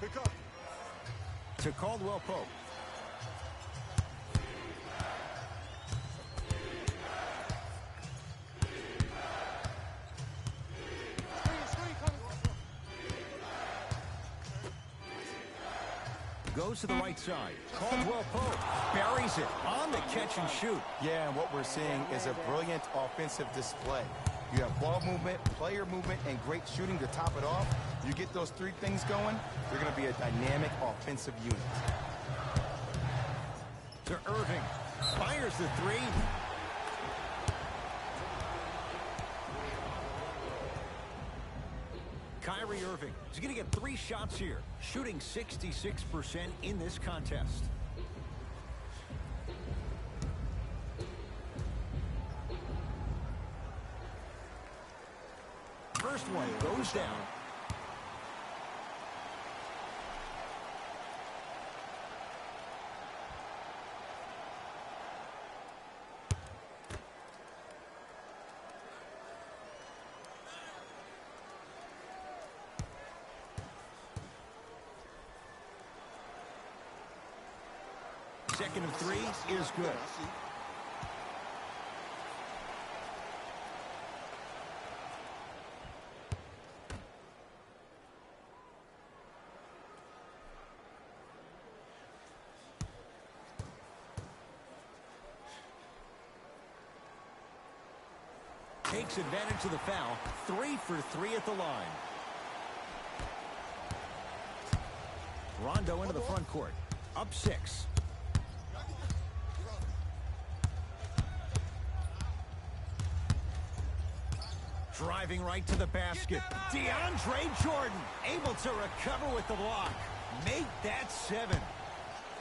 Pick up. To Caldwell Pope. Goes to the right side. Caldwell Pope buries it on the catch and shoot. Yeah, and what we're seeing is a brilliant offensive display. You have ball movement, player movement, and great shooting to top it off. You get those 3 things going, you're going to be a dynamic offensive unit. To Irving. Fires the 3. Kyrie Irving is going to get 3 shots here, shooting 66% in this contest. First one goes down. second of 3 is good. Takes advantage of the foul. 3 for 3 at the line. Rondo into the front court. Up 6. Driving right to the basket. DeAndre Jordan able to recover with the block. Make that 7.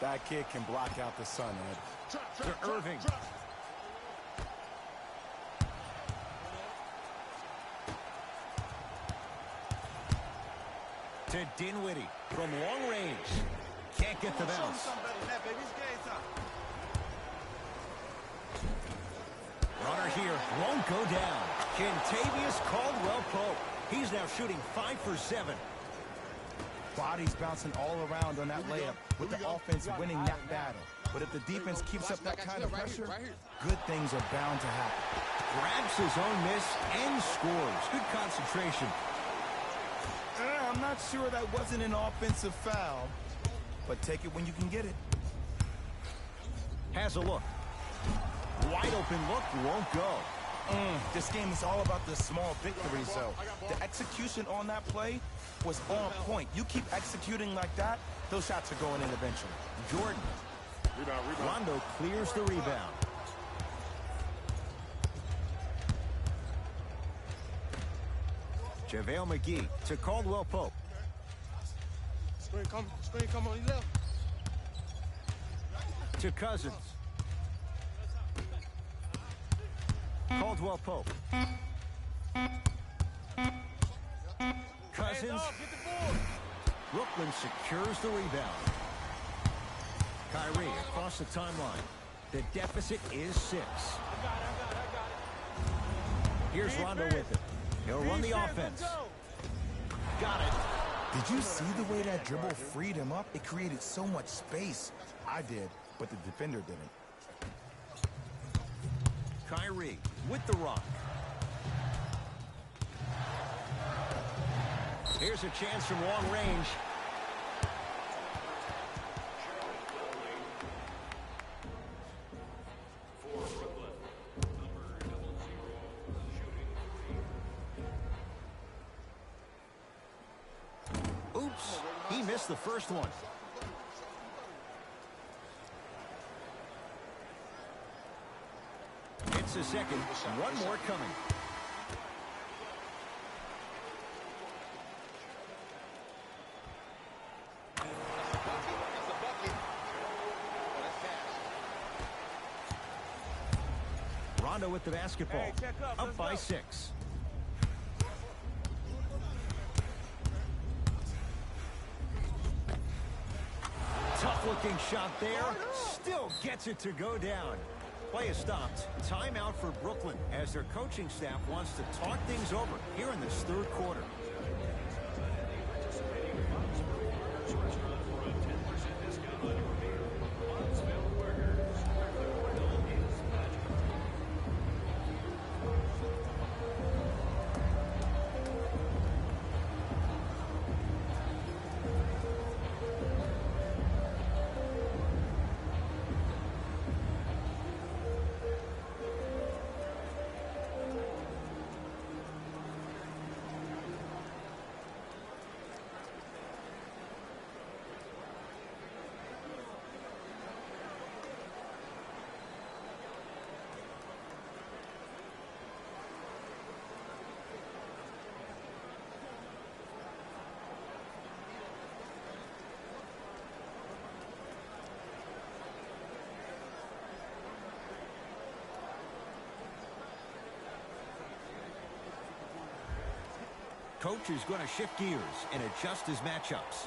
That kid can block out the sun, Ed. To Irving. To Dinwiddie from long range. Can't get the bounce. Runner here won't go down. Kentavious Caldwell-Pope. He's now shooting 5 for 7. Bodies bouncing all around on that layup with the offense winning that battle. But if the defense keeps up that kind of pressure, good things are bound to happen. Grabs his own miss and scores. Good concentration. I'm not sure that wasn't an offensive foul, but take it when you can get it. Has a look. Wide open look, won't go. This game is all about the small victories, though. The execution on that play was on point. You keep executing like that, those shots are going in eventually. Jordan. Rondo clears the rebound. JaVale McGee to Caldwell-Pope. Screen come on your left. To Cousins. Caldwell-Pope. Cousins. Brooklyn secures the rebound. Kyrie across the timeline. The deficit is 6. Here's Rondo with it. He'll run the offense. Got it. Did you see the way that dribble freed him up? It created so much space. I did, but the defender didn't. Kyrie with the rock. Here's a chance from long range. Oops, he missed the first one. It's a second. One more coming. Rondo with the basketball. Up by 6. Tough-looking shot there. Still gets it to go down. Play is stopped. Timeout for Brooklyn as their coaching staff wants to talk things over here in this third quarter. Coach is going to shift gears and adjust his matchups.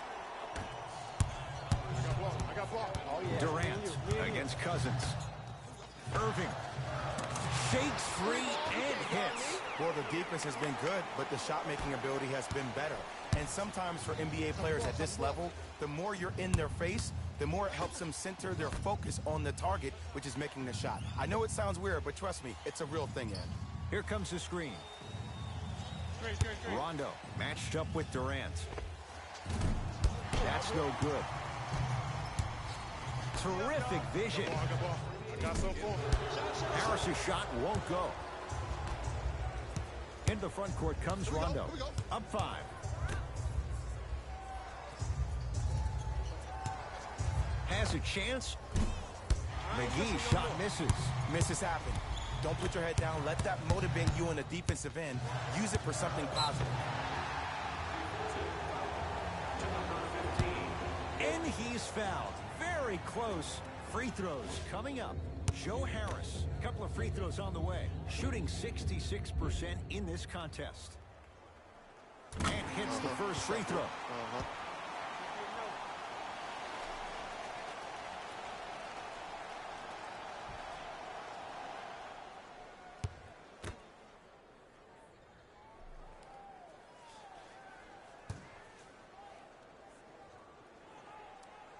I got blocked. Oh, yeah. Durant against Cousins. Irving shakes free and hits. Well, the defense has been good, but the shot-making ability has been better. And sometimes for NBA players at this level, the more you're in their face, the more it helps them center their focus on the target, which is making the shot. I know it sounds weird, but trust me, it's a real thing, Ed. Here comes the screen. Rondo matched up with Durant. That's no good. Terrific vision. I got some for him. Harris's shot won't go. Into the front court comes Rondo. Up 5. Has a chance. McGee's shot misses. Misses happen. Don't put your head down. Let that motivate you on the defensive end. Use it for something positive. And he's fouled. Very close. Free throws coming up. Joe Harris, a couple of free throws on the way. Shooting 66% in this contest. And hits the first free throw.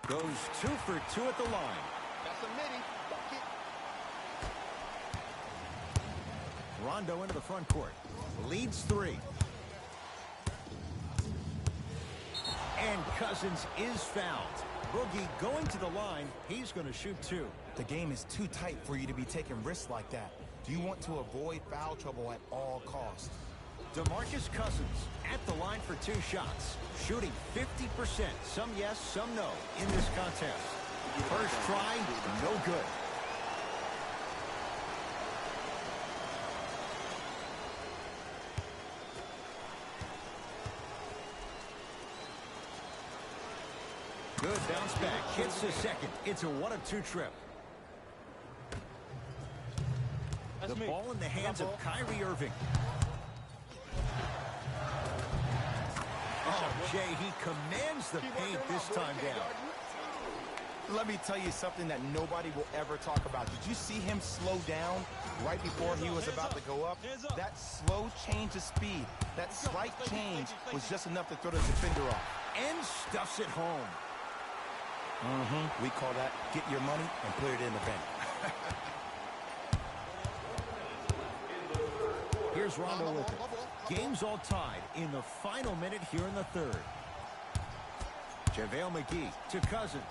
Goes 2 for 2 at the line. That's a midi. Bucket. Rondo into the front court. Leads 3. And Cousins is fouled. Boogie going to the line. He's going to shoot 2. The game is too tight for you to be taking risks like that. Do you want to avoid foul trouble at all costs? DeMarcus Cousins at the line for 2 shots. Shooting 50%. Some yes, some no in this contest. First try, no good. Good bounce back. Hits the second. It's a 1 of 2 trip. The ball in the hands of Kyrie Irving. Oh, Jay, he commands the paint this time down. Let me tell you something that nobody will ever talk about. Did you see him slow down right before he was about to go up? That slow change of speed, that slight change was just enough to throw the defender off. And stuffs it home. We call that get your money and put it in the bank. Here's Rondo with it. Game's all tied in the final minute here in the third. JaVale McGee to Cousins.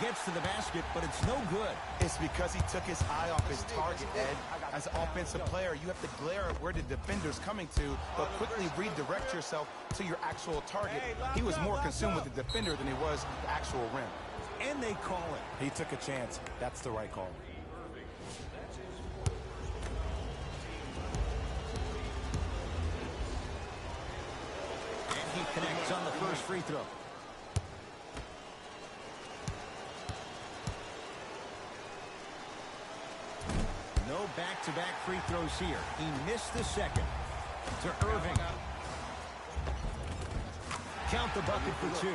Gets to the basket, but it's no good. It's because he took his eye off his target, Ed. As an offensive player, you have to glare at where the defender's coming to, but quickly redirect yourself to your actual target. He was more consumed with the defender than he was the actual rim. And they call it. He took a chance. That's the right call. And he connects on the first free throw. No back-to-back free throws here. He missed the second. To Irving. Count the bucket for 2.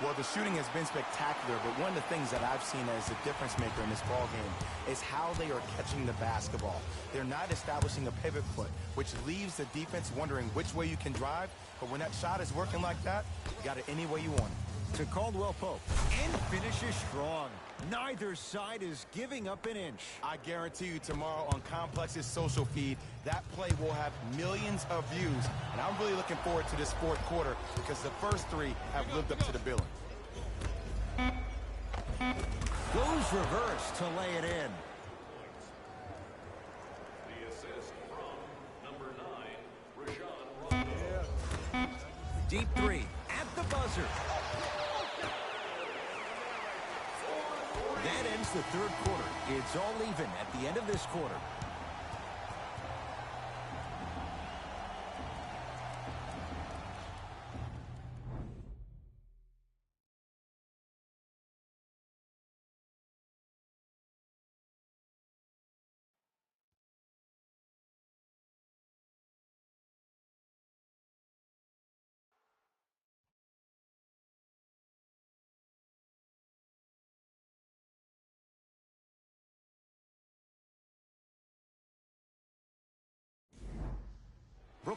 Well, the shooting has been spectacular, but one of the things that I've seen as a difference maker in this ball game is how they are catching the basketball. They're not establishing a pivot foot, which leaves the defense wondering which way you can drive, but when that shot is working like that, you got it any way you want it. To Caldwell Pope. And finishes strong. Neither side is giving up an inch. I guarantee you tomorrow on Complex's social feed, that play will have millions of views. And I'm really looking forward to this fourth quarter because the first 3 have lived up to the billing. Goes reverse to lay it in. The assist from number 9, Rajon Rondo. Deep 3 at the buzzer. That ends the third quarter. It's all even at the end of this quarter.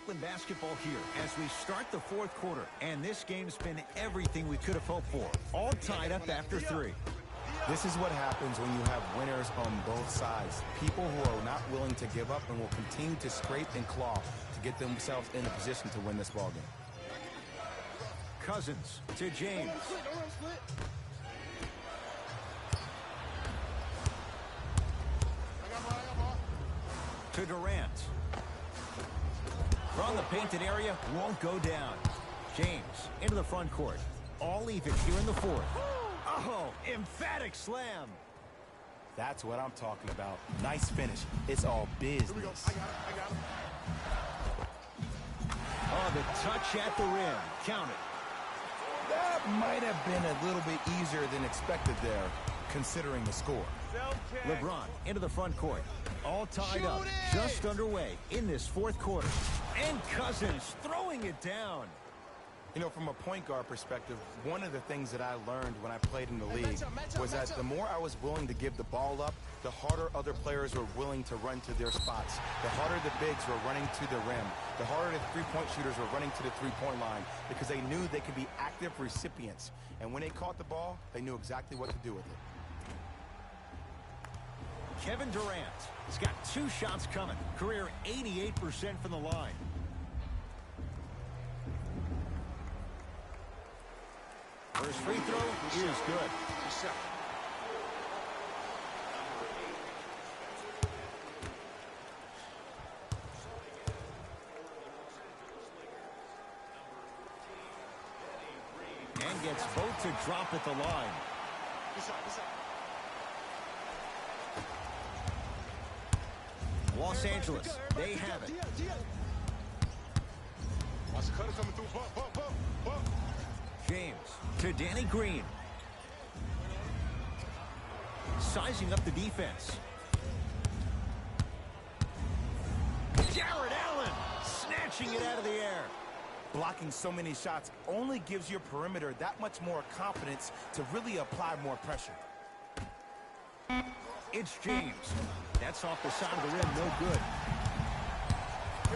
Brooklyn basketball here as we start the fourth quarter. And this game's been everything we could have hoped for. All tied up after 3. This is what happens when you have winners on both sides. People who are not willing to give up and will continue to scrape and claw to get themselves in a position to win this ballgame. Cousins to James. To Durant. From the painted area, won't go down. James into the front court. All even here in the fourth. Oh, emphatic slam. That's what I'm talking about. Nice finish. It's all business. Here we go. I got him. Oh, the touch at the rim. Count it. That might have been a little bit easier than expected there, considering the score. LeBron into the front court. All tied up, just underway in this fourth quarter. And Cousins throwing it down. You know, from a point guard perspective, one of the things that I learned when I played in the league was that the more I was willing to give the ball up, the harder other players were willing to run to their spots. The harder the bigs were running to the rim. The harder the three-point shooters were running to the three-point line because they knew they could be active recipients. And when they caught the ball, they knew exactly what to do with it. Kevin Durant has got 2 shots coming. Career 88% from the line. First free throw is good. And gets both to drop at the line. Los Angeles, they have it. Watch the cutter coming through. Bump. James to Danny Green. Sizing up the defense. Jared Allen snatching it out of the air. Blocking so many shots only gives your perimeter that much more confidence to really apply more pressure. It's James. That's off the side of the rim, no good.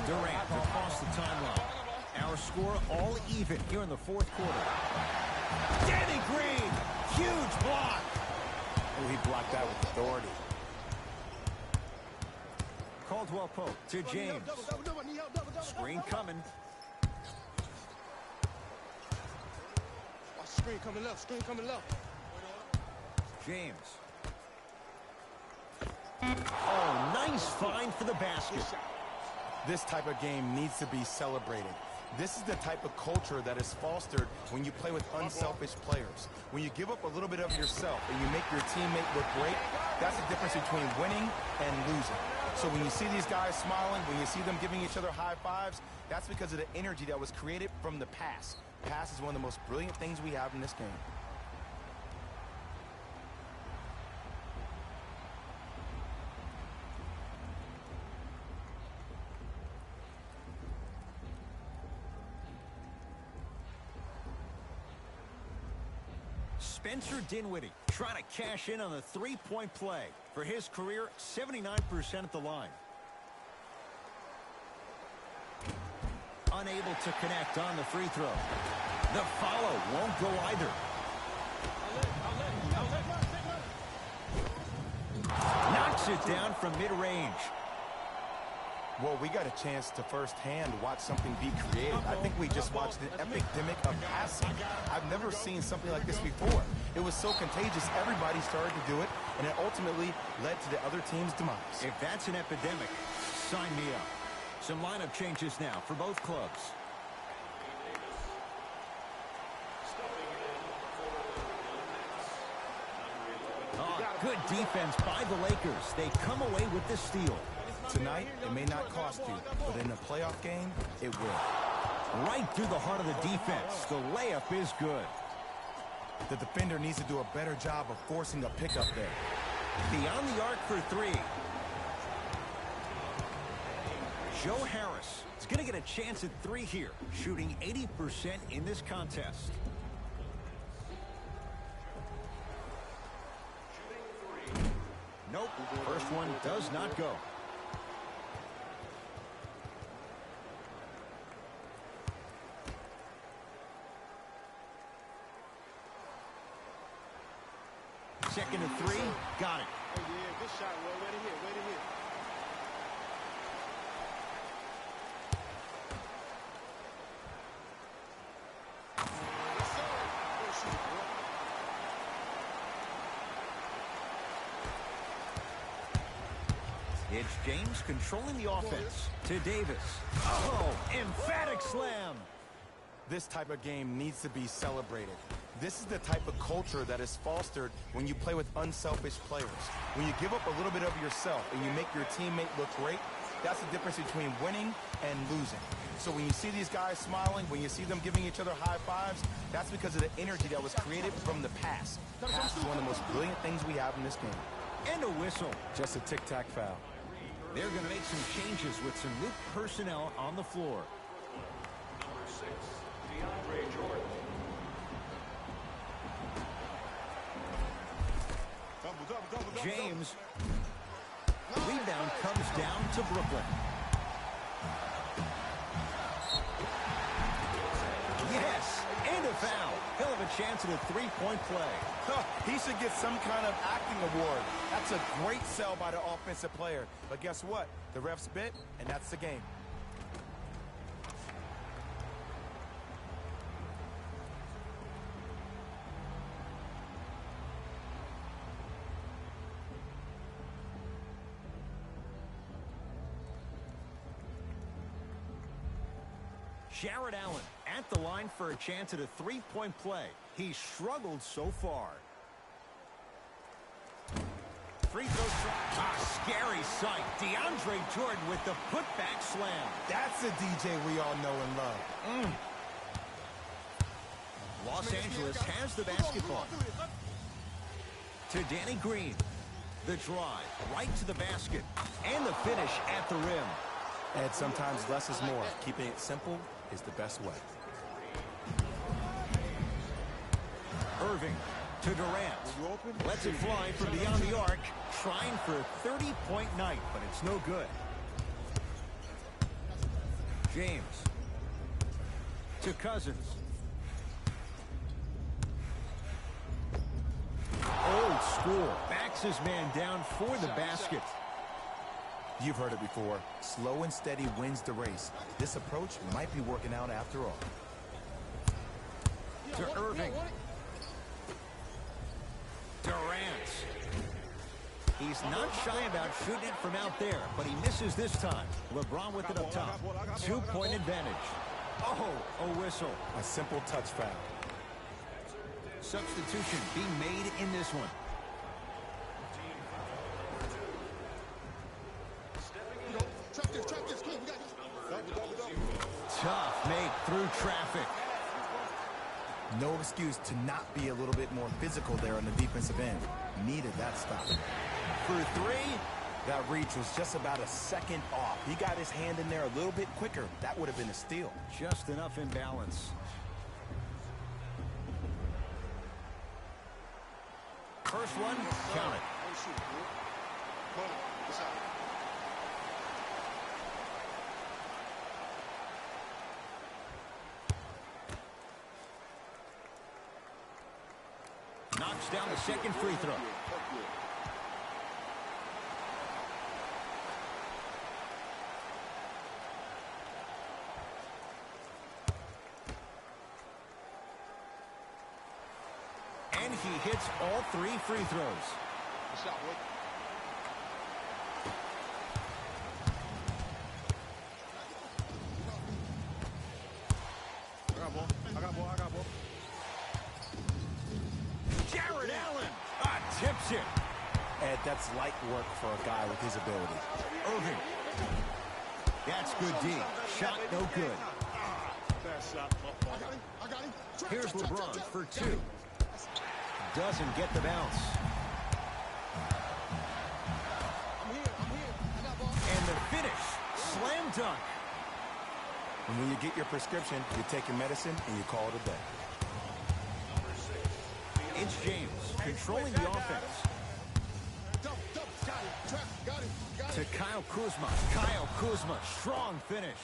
Durant across the timeline. Our score all even here in the fourth quarter. Danny Green, huge block. Oh, he blocked that with authority. Caldwell Pope to James. Screen coming. Screen coming left. James. Oh, nice find for the basket. This type of game needs to be celebrated. This is the type of culture that is fostered when you play with unselfish players. When you give up a little bit of yourself and you make your teammate look great, that's the difference between winning and losing. So when you see these guys smiling, when you see them giving each other high fives, that's because of the energy that was created from the pass. Pass is one of the most brilliant things we have in this game. Spencer Dinwiddie trying to cash in on the three-point play. For his career, 79% at the line. Unable to connect on the free throw. The follow won't go either. Knocks it down from mid-range. Well, we got a chance to firsthand watch something be created. I think we just watched an epidemic of passing. I've never seen something like this before. It was so contagious, everybody started to do it, and it ultimately led to the other team's demise. If that's an epidemic, sign me up. Some lineup changes now for both clubs. Oh, good defense by the Lakers. They come away with the steal. Tonight, it may not cost you, but in a playoff game, it will. Right through the heart of the defense. The layup is good. The defender needs to do a better job of forcing a pickup there. Beyond the arc for 3. Joe Harris is going to get a chance at 3 here, shooting 80% in this contest. Nope, first one does not go. second to three. Got it. Oh, yeah, good shot, Will. Way to hit, way to hit. Yes, sir. Good shoot, bro. It's James controlling the offense to Davis. Oh, emphatic slam. This type of game needs to be celebrated. This is the type of culture that is fostered when you play with unselfish players. When you give up a little bit of yourself and you make your teammate look great, that's the difference between winning and losing. So when you see these guys smiling, when you see them giving each other high fives, that's because of the energy that was created from the pass. Pass is one of the most brilliant things we have in this game. And a whistle. Just a tic-tac foul. They're going to make some changes with some new personnel on the floor. Number 6, DeAndre Jordan. Double. James. Rebound comes down to Brooklyn. Yes, and a foul. Hell of a chance at a three-point play. He should get some kind of acting award. That's a great sell by the offensive player. But guess what? The refs bit, and that's the game. Jared Allen at the line for a chance at a three-point play. He struggled so far. Free throw shot. A scary sight. DeAndre Jordan with the putback slam. That's a DJ we all know and love. Los Angeles has the basketball. To Danny Green. The drive right to the basket. And the finish at the rim. And sometimes less is more. Keeping it simple is the best way. Irving to Durant. Lets it fly from beyond the arc. Trying for a 30-point night, but it's no good. James to Cousins. Old school. Backs his man down for the basket. You've heard it before. Slow and steady wins the race. This approach might be working out after all. To Irving. Durant. He's not shy about shooting it from out there, but he misses this time. LeBron with it up top. 2-point advantage. Oh, a whistle. A simple touch foul. Substitution being made in this one. Trap this, kid. We got this. Tough make through traffic. No excuse to not be a little bit more physical there on the defensive end. Needed that stop. For three. That reach was just about a second off. He got his hand in there a little bit quicker. That would have been a steal. Just enough imbalance. First one, count it. Knocks down the second free throw. And he hits all three free throws. I got ball. Jared Allen tips it. Ed, that's light work for a guy with his ability. Irving. That's good D. Shot no good. I got him. Here's LeBron for two. Doesn't get the bounce. I'm here. I got ball. And the finish. Slam dunk. And when you get your prescription, you take your medicine and you call it a day. It's James controlling the offense. Got him. To Kyle Kuzma. Kyle Kuzma, strong finish.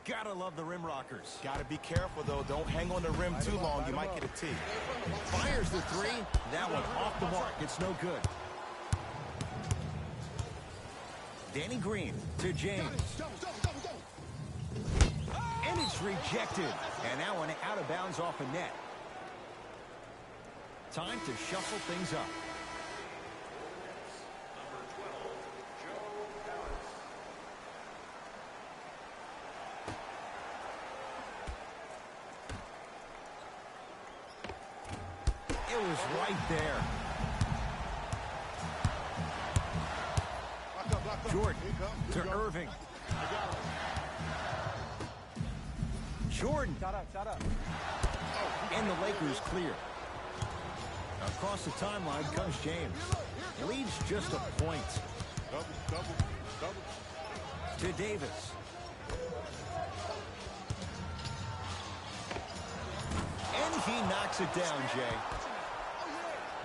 Gotta love the rim rockers. Gotta be careful, though. Don't hang on the rim too long. You might get a tee. Fires the three. That one off the mark. It's no good. Danny Green to James. And it's rejected. And that one out of bounds off a net. Time to shuffle things up. It was right there. Jordan to Irving. Jordan. Shut up. And the Lakers clear. Across the timeline comes James. Leads just a point. Double. To Davis. And he knocks it down, Jay.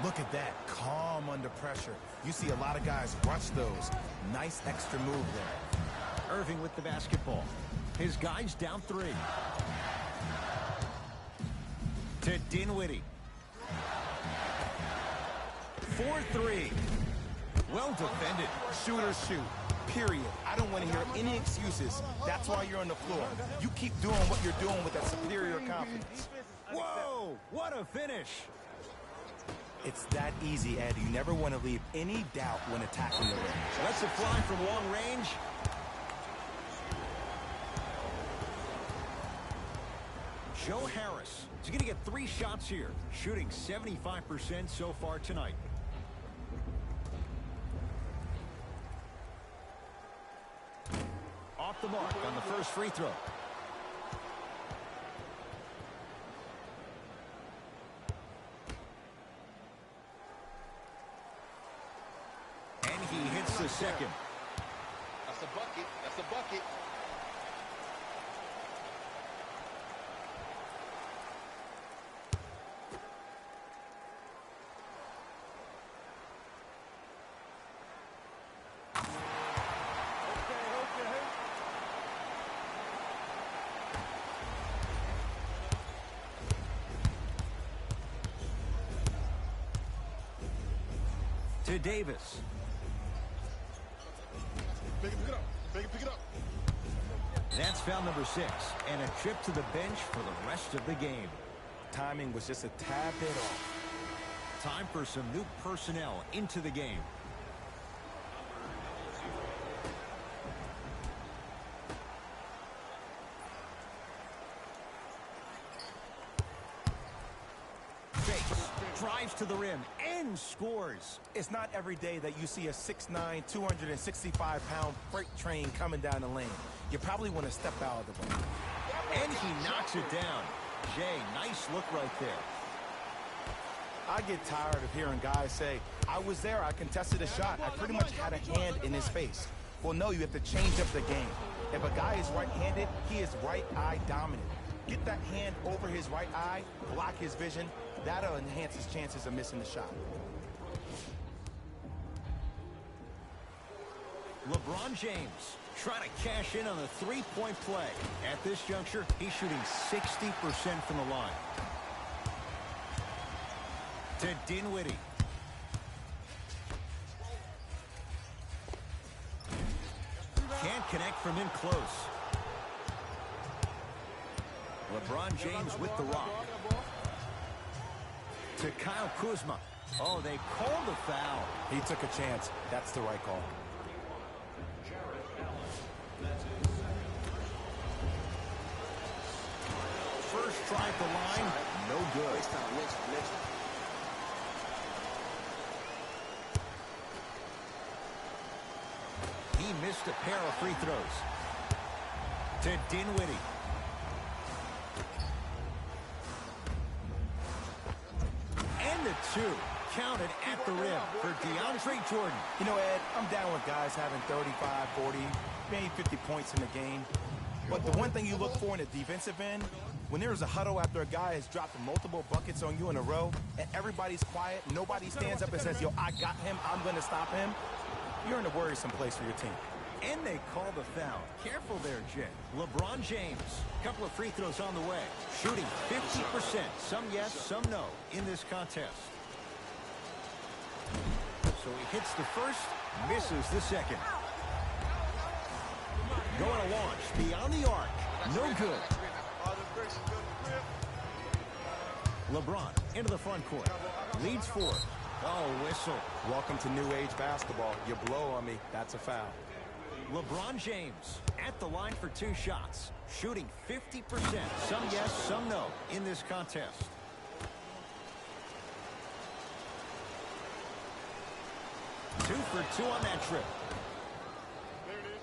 Look at that. Calm under pressure. You see a lot of guys rush those. Nice extra move there. Irving with the basketball. His guy's down three. To Dinwiddie. 4-3. Well defended. Shooters shoot. Period. I don't want to hear any excuses. That's why you're on the floor. You keep doing what you're doing with that superior confidence. Whoa! What a finish. It's that easy, Ed. You never want to leave any doubt when attacking the rim. Lets it fly from long range. Joe Harris is going to get 3 shots here, shooting 75% so far tonight. Off the mark on the first free throw. And he hits the second. That's a bucket. That's a bucket. To Davis. Pick it up. Pick it up. That's foul number 6, and a trip to the bench for the rest of the game. Timing was just a tad bit off. Time for some new personnel into the game. Fakes, drives to the rim, and scores. It's not every day that you see a 6'9", 265-pound freight train coming down the lane. You probably want to step out of the way. And he knocks it down. Jay, nice look right there. I get tired of hearing guys say, I was there, I contested a shot, I pretty much had a hand in his face. Well, no, you have to change up the game. If a guy is right-handed, he is right eye dominant. Get that hand over his right eye, block his vision. That'll enhance his chances of missing the shot. LeBron James trying to cash in on the three-point play. At this juncture, he's shooting 60% from the line. To Dinwiddie. Can't connect from in close. LeBron James with the rock. To Kyle Kuzma. Oh, they called a foul. He took a chance. That's the right call. First try at the line, no good. He missed a pair of free throws. To Dinwiddie. And the 2 counted at the rim for DeAndre Jordan. You know, Ed, I'm down with guys having 35, 40, maybe 50 points in the game. But the one thing you look for in a defensive end, when there's a huddle after a guy has dropped multiple buckets on you in a row, and everybody's quiet, nobody stands up and says, yo, I got him, I'm going to stop him, you're in a worrisome place for your team. And they call the foul. Careful there, Jay. LeBron James, couple of free throws on the way. Shooting 50%. Some yes, some no in this contest. So he hits the first, misses the second. Going to launch beyond the arc. No good. LeBron into the front court. Leads 4. Oh, whistle. Welcome to new age basketball. You blow on me, that's a foul. LeBron James at the line for 2 shots. Shooting 50%. Some yes, some no in this contest. Two for 2 on that trip. There it is.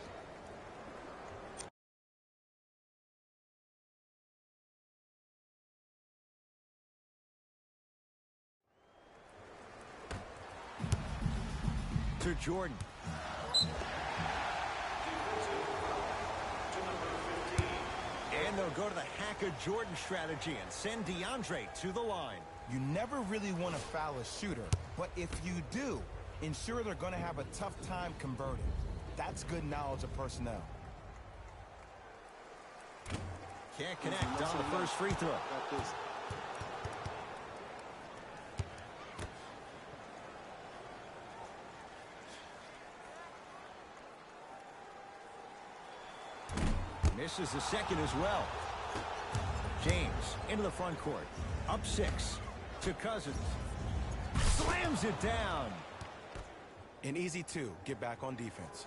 To Jordan. And they'll go to the hack-a-Jordan strategy and send DeAndre to the line. You never really want to foul a shooter, but if you do, ensure they're going to have a tough time converting. That's good knowledge of personnel. Can't connect on the first free throw. Misses the second as well. James into the front court. Up 6 to Cousins. Slams it down. An easy 2. Get back on defense.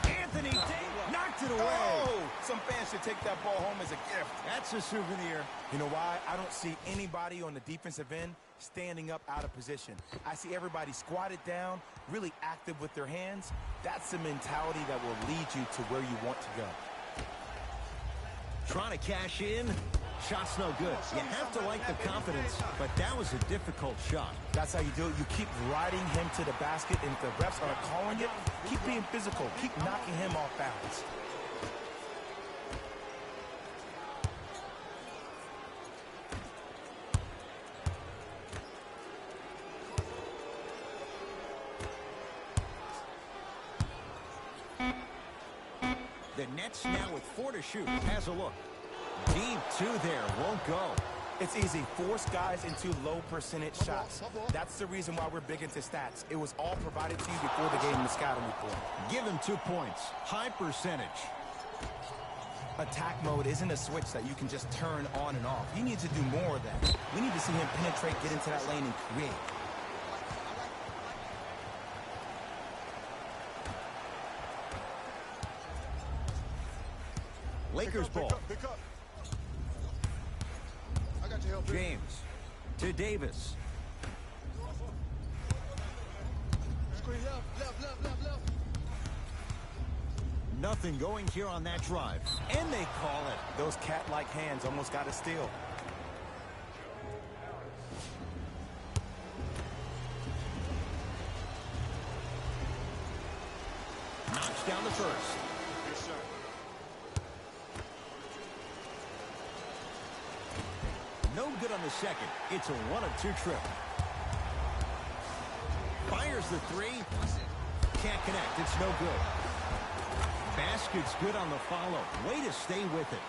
Anthony Davis knocked it away. Oh! Some fans should take that ball home as a gift. That's a souvenir. You know why? I don't see anybody on the defensive end standing up out of position. I see everybody squatted down, really active with their hands. That's the mentality that will lead you to where you want to go. Trying to cash in. Shot's no good. You have to like the confidence, but that was a difficult shot. That's how you do it. You keep riding him to the basket, and if the refs are calling it, keep being physical. Keep knocking him off balance. The Nets now with 4 to shoot. Has a look. Deep 2 there. Won't go. It's easy. Force guys into low percentage shots. That's the reason why we're big into stats. It was all provided to you before the game in the scouting report. Give him 2 points. High percentage. Attack mode isn't a switch that you can just turn on and off. He needs to do more of that. We need to see him penetrate, get into that lane, and create. Lakers ball. Pick up. I got your help. James to Davis. Screen left. Nothing going here on that drive. And they call it. Those cat-like hands almost got a steal. Knocks down the first. Yes, sir. No good on the second. It's a 1 of 2 trip. Fires the 3. Can't connect. It's no good. Basket's good on the follow. Way to stay with it.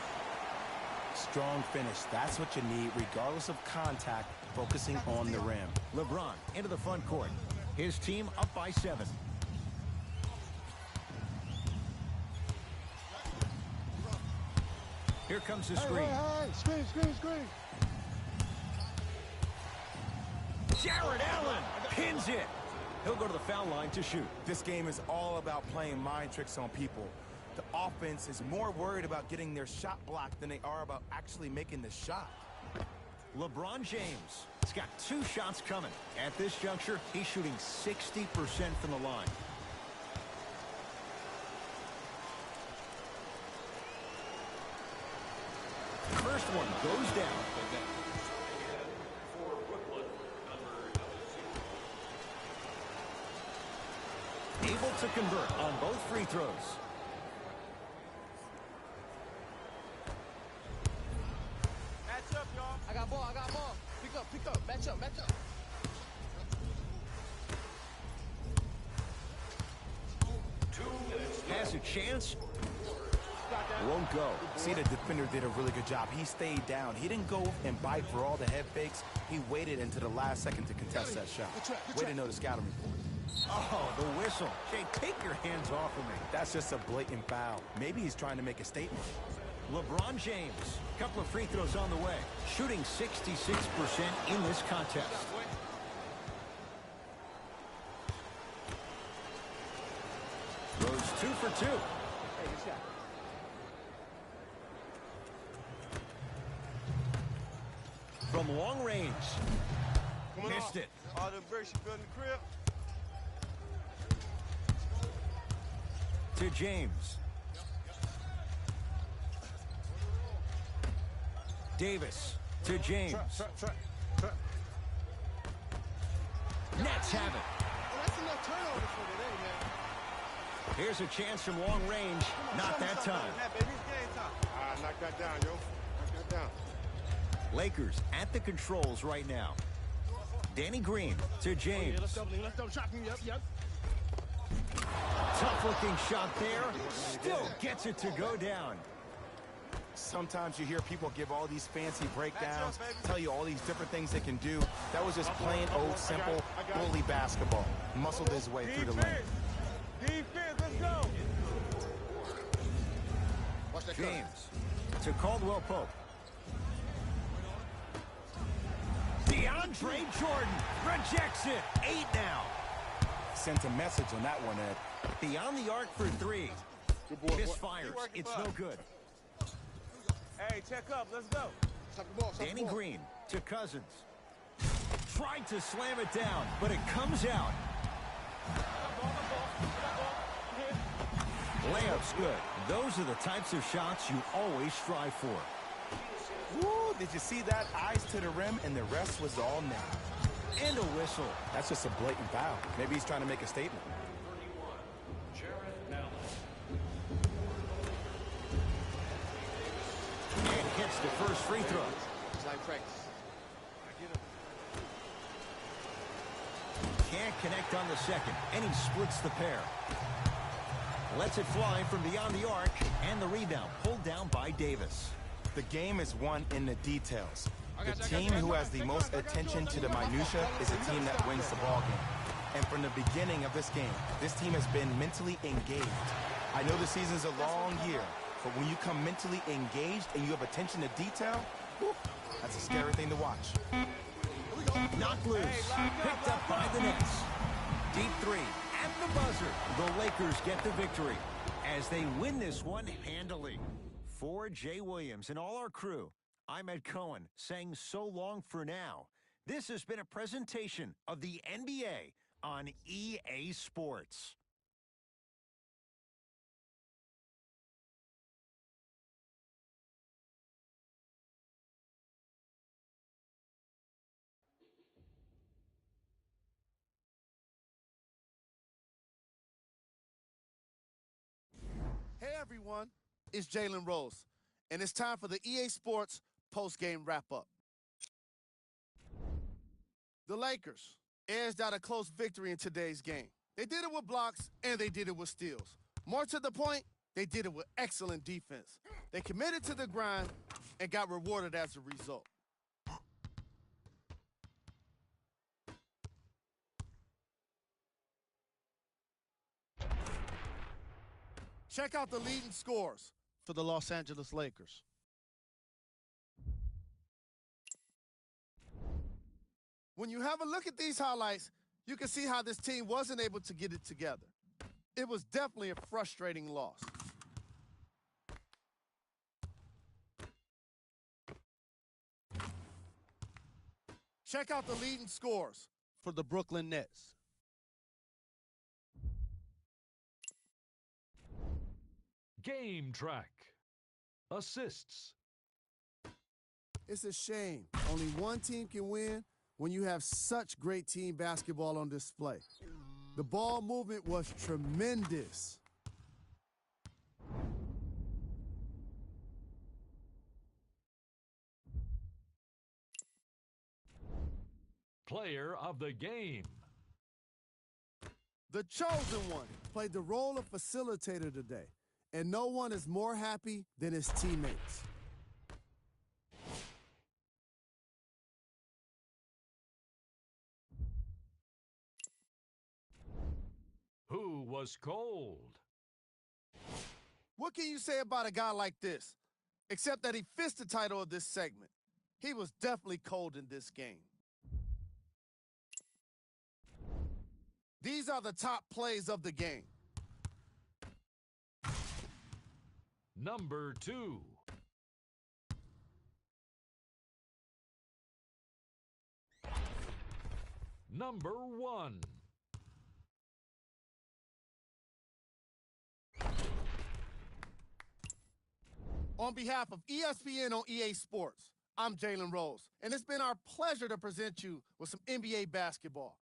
Strong finish. That's what you need, regardless of contact, focusing on the rim. LeBron into the front court. His team up by 7. Here comes the screen. Hey, screen. Jared Allen pins it. He'll go to the foul line to shoot. This game is all about playing mind tricks on people. The offense is more worried about getting their shot blocked than they are about actually making the shot. LeBron James has got 2 shots coming. At this juncture, he's shooting 60% from the line. First one goes down. Able to convert on both free throws. Match up, y'all. I got ball. Pick up. Match up. takes a chance. Won't go. See, the defender did a really good job. He stayed down. He didn't go and bite for all the head fakes. He waited until the last second to contest that shot. Way to know the scouting report. Oh, the whistle. Jay, take your hands off of me. That's just a blatant foul. Maybe he's trying to make a statement. LeBron James, a couple of free throws on the way, shooting 66% in this contest. Goes 2 for 2. From long range. Missed it. All the bricks you built in the crib. To James. Davis to James. Trap. Nets have it. Well, that's enough turnovers for today, man. Here's a chance from long range. Not that time. Baby, it's game time. Knock that down, yo. Knock that down. Lakers at the controls right now. Danny Green to James. Let's double shotgun. Yep. Tough looking shot there. Still gets it to go down. Sometimes you hear people give all these fancy breakdowns, tell you all these different things they can do. That was just plain old simple bully basketball. Muscled his way through the lane. Defense, let's go. James to Caldwell Pope. DeAndre Jordan rejects it. 8 now. Sent a message on that one, Ed. Beyond the arc for 3. Misfires. It's no good. Hey, check up. Let's go. Danny Green to Cousins. Tried to slam it down, but it comes out. Layup's good. Those are the types of shots you always strive for. Woo, did you see that? Eyes to the rim, and the rest was all net. And a whistle. That's just a blatant foul. Maybe he's trying to make a statement. 31, Jared Allen. And hits the first free throw. It's like practice. Can't connect on the second, and he splits the pair. Lets it fly from beyond the arc, and the rebound pulled down by Davis. The game is won in the details. The team who has the most attention to the minutia is the team that wins the ball game. And from the beginning of this game, this team has been mentally engaged. I know the season's a long year, but when you come mentally engaged and you have attention to detail, whew, that's a scary thing to watch. Knocked loose. Picked up by the Nets. Deep 3 at the buzzer. The Lakers get the victory as they win this one handily. For Jay Williams and all our crew, I'm Ed Cohen saying so long for now. This has been a presentation of the NBA on EA Sports. Hey everyone, it's Jalen Rose, and it's time for the EA Sports post-game wrap-up. The Lakers edged out a close victory in today's game. They did it with blocks, and they did it with steals. More to the point, they did it with excellent defense. They committed to the grind and got rewarded as a result. Check out the leading scores for the Los Angeles Lakers. When you have a look at these highlights, you can see how this team wasn't able to get it together. It was definitely a frustrating loss. Check out the leading scores for the Brooklyn Nets. Game track. Assists. It's a shame only one team can win when you have such great team basketball on display. The ball movement was tremendous. Player of the game. The chosen one played the role of facilitator today, and no one is more happy than his teammates. Who was cold? What can you say about a guy like this? Except that he fits the title of this segment. He was definitely cold in this game. These are the top plays of the game. Number 2. Number 1. On behalf of ESPN on EA Sports, I'm Jalen Rose, and it's been our pleasure to present you with some NBA basketball.